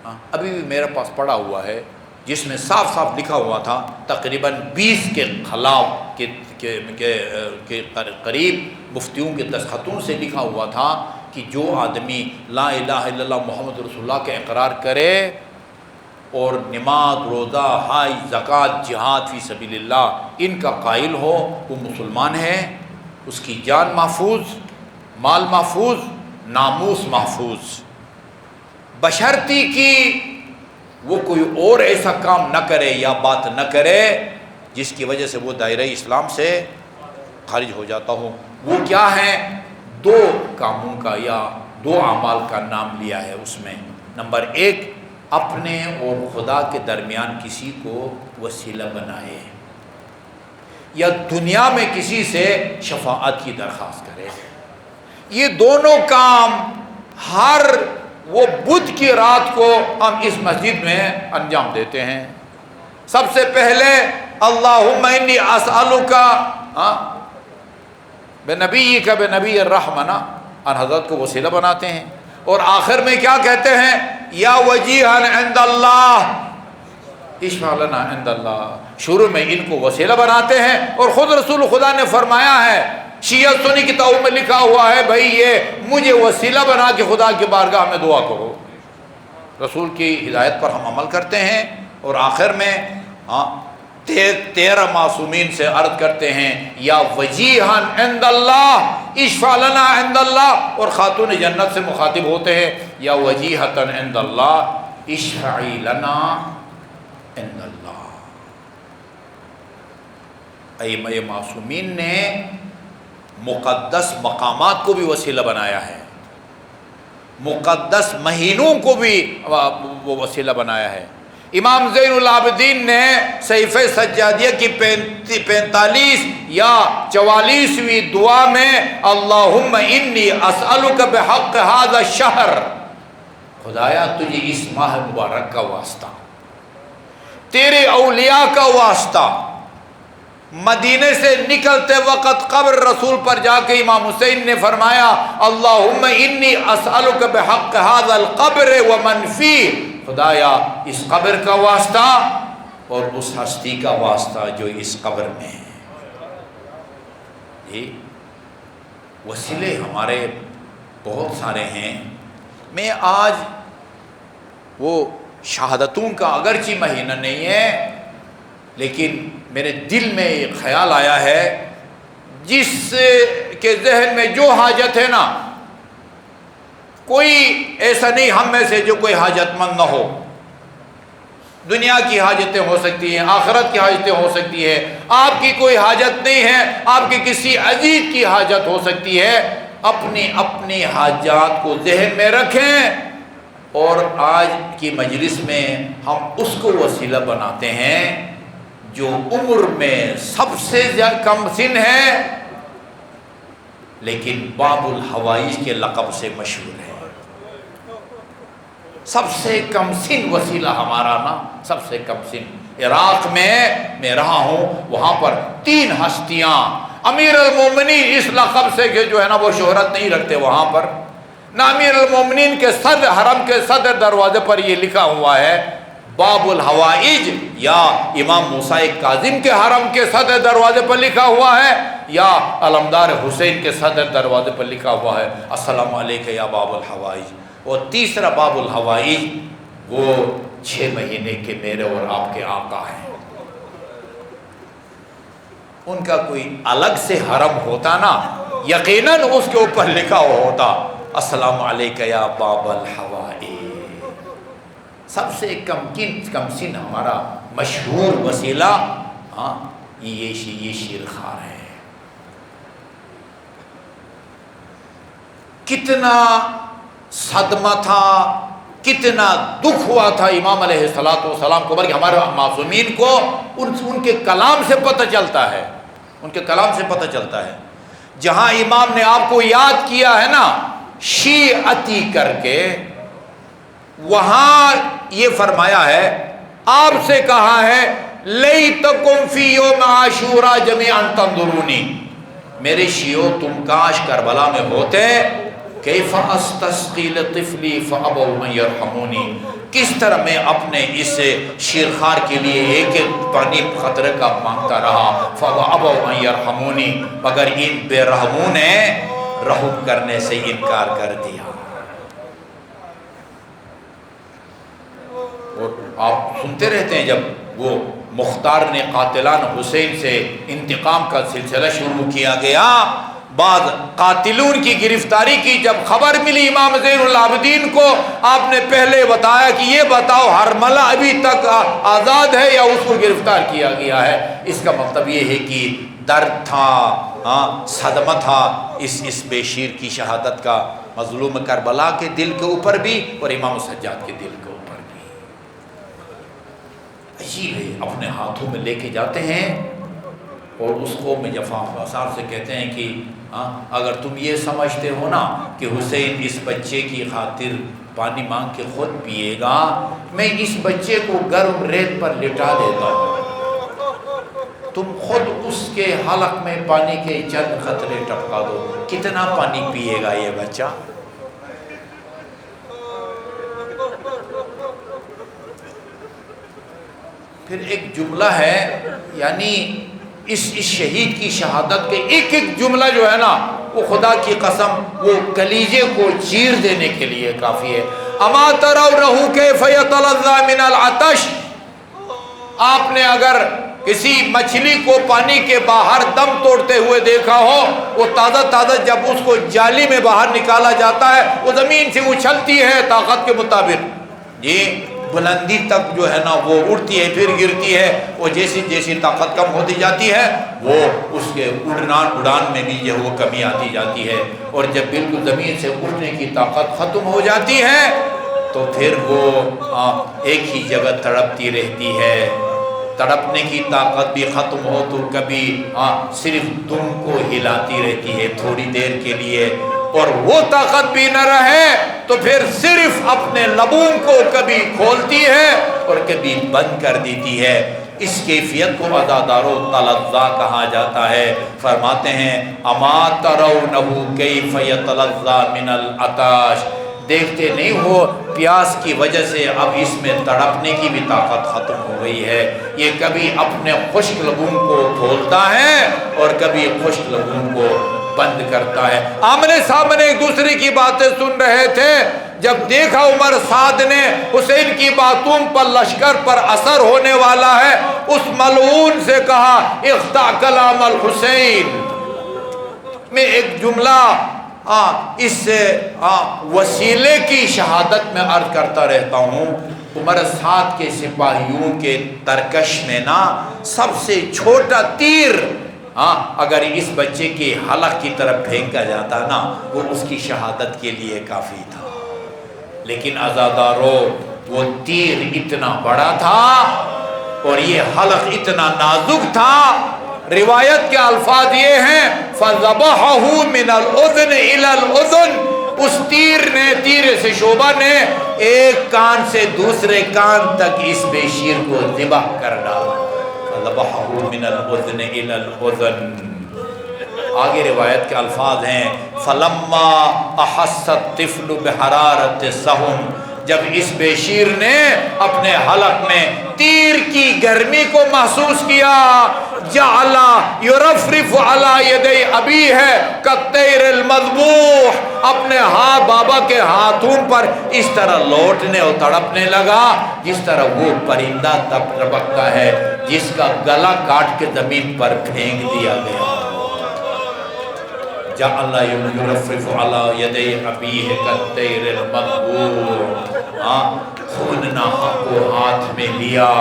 ابھی بھی میرے پاس پڑا ہوا ہے، جس میں صاف صاف لکھا ہوا تھا، تقریباً 20 کے خلاف کے قریب مفتیوں کے دستخطوں سے لکھا ہوا تھا کہ جو آدمی لا الہ الا اللہ محمد رسول اللہ کے اقرار کرے اور نماز، روزہ، حج، زکوٰۃ، جہاد فی سبیل اللہ ان کا قائل ہو، وہ مسلمان ہے، اس کی جان محفوظ، مال محفوظ، ناموس محفوظ، بشرطی کہ وہ کوئی اور ایسا کام نہ کرے یا بات نہ کرے جس کی وجہ سے وہ دائرہ اسلام سے خارج ہو جاتا ہو۔ وہ کیا ہیں؟ 2 کاموں کا یا 2 اعمال کا نام لیا ہے اس میں۔ نمبر 1، اپنے اور خدا کے درمیان کسی کو وسیلہ بنائے، یا دنیا میں کسی سے شفاعت کی درخواست کرے۔ یہ دونوں کام ہر وہ بدھ کی رات کو ہم اس مسجد میں انجام دیتے ہیں۔ سب سے پہلے اللہم انی اسألک بنبیک بنبی الرحمہ، ان حضرت کو وسیلہ بناتے ہیں، اور آخر میں کیا کہتے ہیں؟ یا وجیہا عند اللہ اشفع لنا عند اللہ۔ شروع میں ان کو وسیلہ بناتے ہیں، اور خود رسول خدا نے فرمایا ہے، شیعہ سنی کتابوں میں لکھا ہوا ہے، بھائی یہ مجھے وسیلہ بنا کے خدا کی بارگاہ میں دعا کرو۔ رسول کی ہدایت پر ہم عمل کرتے ہیں، اور آخر میں 13 معصومین سے عرض کرتے ہیں یا وجیہاً عند اللہ اشفع لنا عند اللہ، اور خاتون جنت سے مخاطب ہوتے ہیں یا وجیہتاً عند اللہ اشفعی لنا عند اللہ۔ ائمہ معصومین نے مقدس مقامات کو بھی وسیلہ بنایا ہے، مقدس مہینوں کو بھی وہ وسیلہ بنایا ہے۔ امام زین العابدین نے صحیفہ سجادیہ کی 45 یا 44ویں دعا میں اللہم انی اسألک بحق ھذا الشہر، خدایا تجھے اس ماہ مبارک کا واسطہ، تیرے اولیاء کا واسطہ، مدینے سے نکلتے وقت قبر رسول پر جا کے امام حسین نے فرمایا اللہم انی اسألک بحق ھذا القبر ومن فیہ، خدایا اس قبر کا واسطہ اور اس ہستی کا واسطہ جو اس قبر میں ہے۔ یہ وسیلے ہمارے بہت سارے ہیں۔ میں آج وہ شہادتوں کا اگرچہ مہینہ نہیں ہے، لیکن میرے دل میں ایک خیال آیا ہے، جس کے ذہن میں جو حاجت ہے نا، کوئی ایسا نہیں ہم میں سے جو کوئی حاجت مند نہ ہو۔ دنیا کی حاجتیں ہو سکتی ہیں، آخرت کی حاجتیں ہو سکتی ہیں، آپ کی کوئی حاجت نہیں ہے، آپ کے کسی عزیز کی حاجت ہو سکتی ہے۔ اپنی اپنی حاجات کو ذہن میں رکھیں، اور آج کی مجلس میں ہم اس کو وسیلہ بناتے ہیں جو عمر میں سب سے کم سن ہے، لیکن باب الحوائج کے لقب سے مشہور ہے۔ سب سے کم سن وسیلہ ہمارا نا، سب سے کم سن۔ عراق میں رہا ہوں، وہاں پر 3 ہستیاں امیر المومنین اس لقب سے کہ جو ہے نا وہ شہرت نہیں رکھتے وہاں پر، نہ امیر المومنین کے صدر حرم کے صدر دروازے پر یہ لکھا ہوا ہے باب الحوائج، یا امام موسیٰ کاظم کے حرم کے صدر دروازے پر لکھا ہوا ہے، یا علمدار حسین کے صدر دروازے پر لکھا ہوا ہے السلام علیکہ یا باب الحوائج۔ اور تیسرا باب الحوائج وہ 6 مہینے کے میرے اور آپ کے آقا ہیں، ان کا کوئی الگ سے حرم ہوتا نا، یقیناً اس کے اوپر لکھا ہوا ہوتا السلام علیکہ یا باب الحوائج۔ سب سے کم سن ہمارا مشہور وسیلہ یہ شیرخوار ہے۔ کتنا صدمہ تھا، کتنا دکھ ہوا تھا امام علیہ السلام کو، بلکہ ہمارے معصومین کو ان کے کلام سے پتہ چلتا ہے، ان کے کلام سے پتہ چلتا ہے۔ جہاں امام نے آپ کو یاد کیا ہے نا شیعتی کر کے، وہاں یہ فرمایا ہے، آپ سے کہا ہے لیتکم فی یوم عاشوراء جمیعا تنظرونی، میرے شیعو تم کاش کربلا میں ہوتے، کیف استسقی لطفلی فابوا ان یرحمونی، کس طرح میں اپنے اس شیرخوار کے لیے ایک پانی خطرے کا مانگتا رہا، فابوا ان یرحمونی، مگر ان بے رحموں نے رحم کرنے سے انکار کر دیا۔ اور آپ سنتے رہتے ہیں جب وہ مختار نے قاتلان حسین سے انتقام کا سلسلہ شروع کیا گیا، بعض قاتلون کی گرفتاری کی جب خبر ملی امام زین العابدین کو، آپ نے پہلے بتایا کہ یہ بتاؤ حرملہ ابھی تک آزاد ہے یا اس کو گرفتار کیا گیا ہے۔ اس کا مطلب یہ ہے کہ درد تھا، صدمہ تھا اس بے شیر کی شہادت کا، مظلوم کربلا کے دل کے اوپر بھی اور امام سجاد کے دل کے اوپر بھی۔ عجیب ہے، اپنے ہاتھوں میں لے کے جاتے ہیں اور اس قوم میں جفا آثار سے کہتے ہیں کہ اگر تم یہ سمجھتے ہو نا کہ حسین اس بچے کی خاطر پانی مانگ کے خود پیے گا، میں اس بچے کو گرم ریت پر لٹا دیتا ہوں، تم خود اس کے حلق میں پانی کے چند قطرے ٹپکا دو، کتنا پانی پیے گا یہ بچہ؟ پھر ایک جملہ ہے، یعنی اس شہید کی شہادت کے ایک ایک جملہ جو ہے نا وہ خدا کی قسم وہ کلیجے کو چیر دینے کے لیے کافی ہے۔ اما ترونہ کیف یتلظی من العطش، آپ نے اگر کسی مچھلی کو پانی کے باہر دم توڑتے ہوئے دیکھا ہو، وہ تازہ تازہ جب اس کو جالی میں باہر نکالا جاتا ہے وہ زمین سے اچھلتی ہے طاقت کے مطابق، یہ بلندی تک جو ہے نا وہ اڑتی ہے پھر گرتی ہے، وہ جیسی جیسی طاقت کم ہوتی جاتی ہے وہ اس کے اڑان میں بھی جو وہ کمی آتی جاتی ہے، اور جب بالکل زمین سے اٹھنے کی طاقت ختم ہو جاتی ہے تو پھر وہ ایک ہی جگہ تڑپتی رہتی ہے، تڑپنے کی طاقت بھی ختم ہو تو کبھی صرف دم کو ہلاتی رہتی ہے تھوڑی دیر کے لیے، اور وہ طاقت بھی نہ رہے تو پھر صرف اپنے لبوں کو کبھی کھولتی ہے اور کبھی بند کر دیتی ہے۔ اس کیفیت کو عزادار و تلظی کہا جاتا ہے۔ فرماتے ہیں اما ترونہ کیف یتلظی من العطش، دیکھتے نہیں ہو پیاس کی وجہ سے اب اس میں تڑپنے کی بھی طاقت ختم ہو گئی ہے، یہ کبھی اپنے خشک لبوں کو کھولتا ہے اور کبھی خشک لبوں کو بند کرتا ہے۔ آمنے سامنے ایک دوسرے کی باتیں سن رہے تھے، جب دیکھا عمر سعد نے حسین کی باتوں پر لشکر پر اثر ہونے والا ہے، اس ملعون سے کہا اخطأ کلام الحسین۔ میں ایک جملہ اس وسیلے کی شہادت میں عرض کرتا رہتا ہوں، عمر سعد کے سپاہیوں کے ترکش میں نا سب سے چھوٹا تیر اگر اس بچے کے حلق کی طرف پھینکا جاتا نا وہ اس کی شہادت کے لیے کافی تھا، لیکن عزادارو وہ تیر اتنا بڑا تھا اور یہ حلق اتنا نازک تھا، روایت کے الفاظ یہ ہیں فَذَبَحَهُ مِنَ الْأُذْنِ إِلَى الْأُذْنِ، اس تیر سے شعبہ نے ایک کان سے دوسرے کان تک اس بے شیر کو ذبح کر ڈالا، فَذَبَحَهُ مِنَ الْأُذْنِ إِلَى الْأُذْنِ۔ آگے روایت کے الفاظ ہیں فلما احس الطفل بحرارت السهم، جب اس بے شیر نے اپنے حلق میں تیر کی گرمی کو محسوس کیا، جعل یرفرف علی یدی ابی ہے کالطیر المذبوح، اپنے ہاتھ بابا کے ہاتھوں پر اس طرح لوٹنے اور تڑپنے لگا جس طرح وہ پرندہ تڑپتا ہے جس کا گلا کاٹ کے زمین پر پھینک دیا گیا۔ جعل یرفرف علی یدی ابی ہے کالطیر المذبوح، خون نہا کو ہاتھ میں لیا۔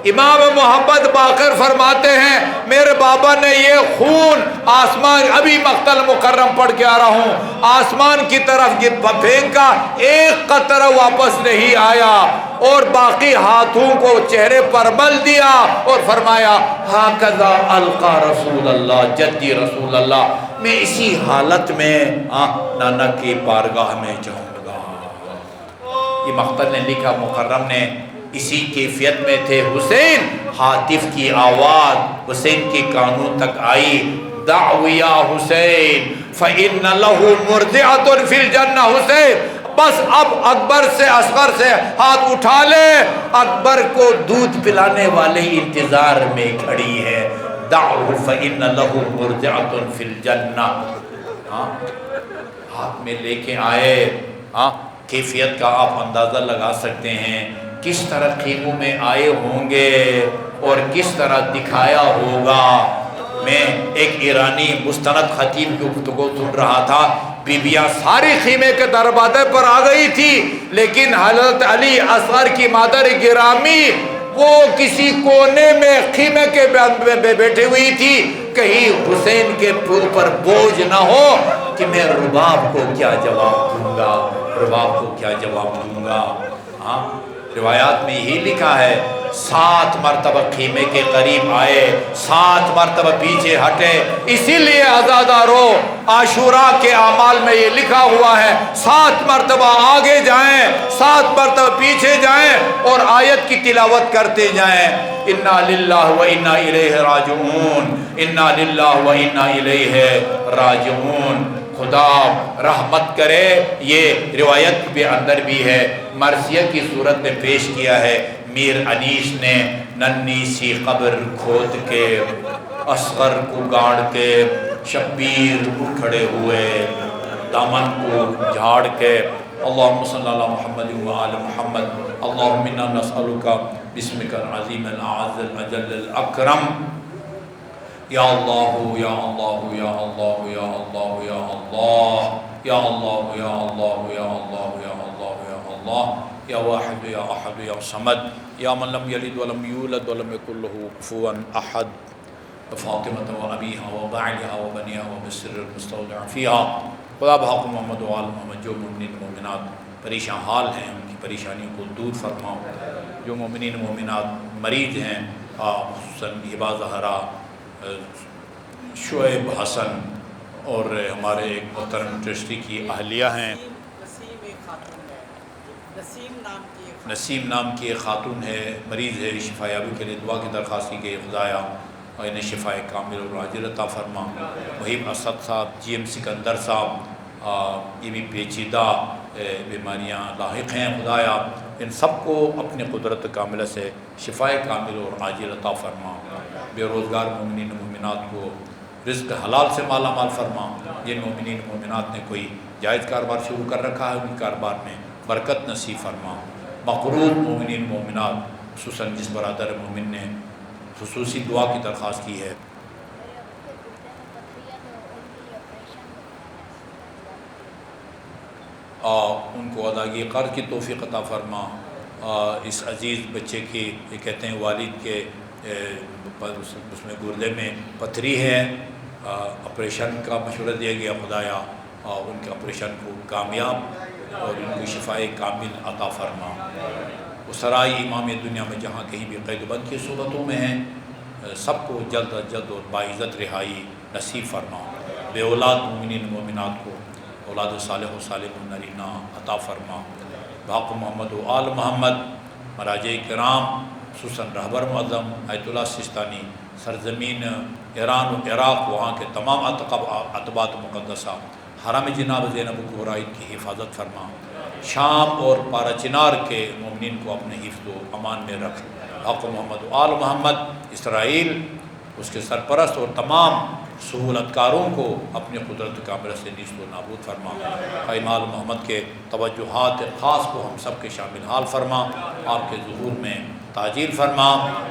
امام محمد باقر فرماتے ہیں میرے بابا نے یہ خون آسمان، ابھی مقتل مکرم پڑھ کے آ رہا ہوں، آسمان کی طرف پھینکا، ایک قطرہ واپس نہیں آیا، اور باقی ہاتھوں کو چہرے پر مل دیا اور فرمایا ہاکذا القا رسول اللہ جدی رسول اللہ، میں اسی حالت میں نانا کی بارگاہ میں جاؤں گا۔ یہ مقتل نے لکھا، مکرم نے اسی کیفیت میں تھے۔ حسین، ہاتف کی آواز حسین کی کانوں تک آئی، دعو یا حسین فإن له مرضعة فی الجنہ، حسین بس اب اکبر سے اصغر سے ہاتھ اٹھا لے، اکبر کو دودھ پلانے والے انتظار میں کھڑی ہے، دعو فإن له مرضعة فی الجنہ۔ ہاتھ میں لے کے آئے، کیفیت کا آپ اندازہ لگا سکتے ہیں کس طرح خیموں میں آئے ہوں گے اور کس طرح دکھایا ہوگا۔ میں ایک ایرانی مستند خطیب کی گفتگو سن رہا تھا، بیویاں ساری خیمے کے دروازے پر آ گئی تھی، لیکن حضرت علی اصغر کی مادر گرامی وہ کسی کونے میں خیمے کے بیٹھی ہوئی تھی، کہیں حسین کے اوپر بوجھ نہ ہو کہ میں رباب کو کیا جواب دوں گا، رباب کو کیا جواب دوں گا۔ روایات میں یہی لکھا ہے 7 مرتبہ خیمے کے قریب آئے، 7 مرتبہ پیچھے ہٹے، اسی لیے عزادارو عاشورہ کے اعمال میں یہ لکھا ہوا ہے 7 مرتبہ آگے جائیں، 7 مرتبہ پیچھے جائیں اور آیت کی تلاوت کرتے جائیں، انا للہ و انا الیہ راجعون، انا للہ و انا الیہ راجعون۔ خدا رحمت کرے۔ یہ روایت کے اندر بھی ہے، مرثیہ کی صورت میں پیش کیا ہے، میر انیس نے ننھی سی قبر کھود کے اصغر کو گاڑ کے شبیر کھڑے ہوئے، دامن کو جھاڑ کے اللہم صلی اللہ محمد و آل محمد، اللہم انا نسألک بسمک العظیم الاعز الاجل الاکرم، یا اللہ یا اللہ یا اللہ یا اللہ یا اللہ یا اللہ یا اللہ یا اللہ یا اللہ یا اللہ یا واحد یا احد یا صمد یا من لم یلد ولم یولد ولم یکن له کفوا احد، فاطمة و ابیہا و بعلہا و بنیہا و بسر المستودع فیہا۔ خدا بحق محمد و آل محمد جو مومنین مومنات پریشان حال ہیں ان کی پریشانیوں کو دور فرماؤ، جو مومنین مومنات مریض ہیں خصوصاً ہبا زہرا، شعیب حسن اور ہمارے ایک محترم ٹرسٹی کی اہلیہ ہیں، نسیم نام کی ایک خاتون ہے، مریض ہے، شفا یابی کے لیے دعا کی درخواست کی گئی، خدایا اور انہیں شفا کامل اور عاجل عطا فرما۔ محیب اسد صاحب، جی ایم سکندر صاحب، یہ بھی پیچیدہ بیماریاں لاحق ہیں، خدایا ان سب کو اپنے قدرت کاملہ سے شفا کامل اور عاجل عطا فرما۔ بے روزگار مومنین مومنات کو رزق حلال سے مالا مال فرما، جن مومنین مومنات نے کوئی جائز کاروبار شروع کر رکھا ہے ان کاروبار میں برکت نصیب فرما۔ مقروض مومنین مومنات، خصوصاً جس برادر مومن نے خصوصی دعا کی درخواست کی ہے، ان کو ادائیگی قرض کی توفیق عطا فرما۔ اس عزیز بچے کی یہ کہتے ہیں والد کے اس میں گردے میں پتھری ہے، آپریشن کا مشورہ دیا گیا، خدایا ان کے آپریشن کو کامیاب اور ان کو شفائے کامل عطا فرما۔ اسرائی امام دنیا میں جہاں کہیں بھی قید بند کی صورتوں میں ہیں، سب کو جلد از جلد اور باعزت رہائی نصیب فرما۔ بے اولاد مومنین مومنات کو اولاد صالح و صالح نرینہ عطا فرما۔ بحق محمد و آل محمد، مراجع کرام خصوصاً رہبر معظم آیت اللہ سستانی، سرزمین ایران و عراق، وہاں کے تمام اتباط مقدسہ، حرم جناب زینب الکبریٰ کی حفاظت فرما، شام اور پارا چنار کے مومنین کو اپنے حفظ و امان میں رکھ، حق محمد و آل محمد، اسرائیل اس کے سرپرست اور تمام سہولت کاروں کو اپنی قدرت کاملہ سے نیست و نابود فرما، قائم آل محمد کے توجہات خاص کو ہم سب کے شامل حال فرما، آپ کے ظہور میں تاجیل فرما،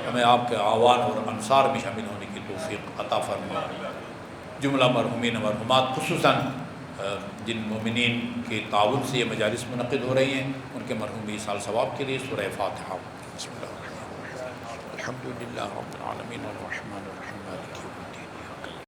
ہمیں آپ کے اعوان اور انصار میں شامل ہونے کی توفیق عطا فرما۔ جملہ مرحومین و مرحومات، خصوصاً جن مومنین کے تعاون سے یہ مجالس منعقد ہو رہی ہیں، ان کے مرحوم ایصال ثواب کے لیے سورہ فاتحہ۔ بسم اللہ الرحمن الرحیم، الحمد للہ رب العالمین الرحمن الرحیم،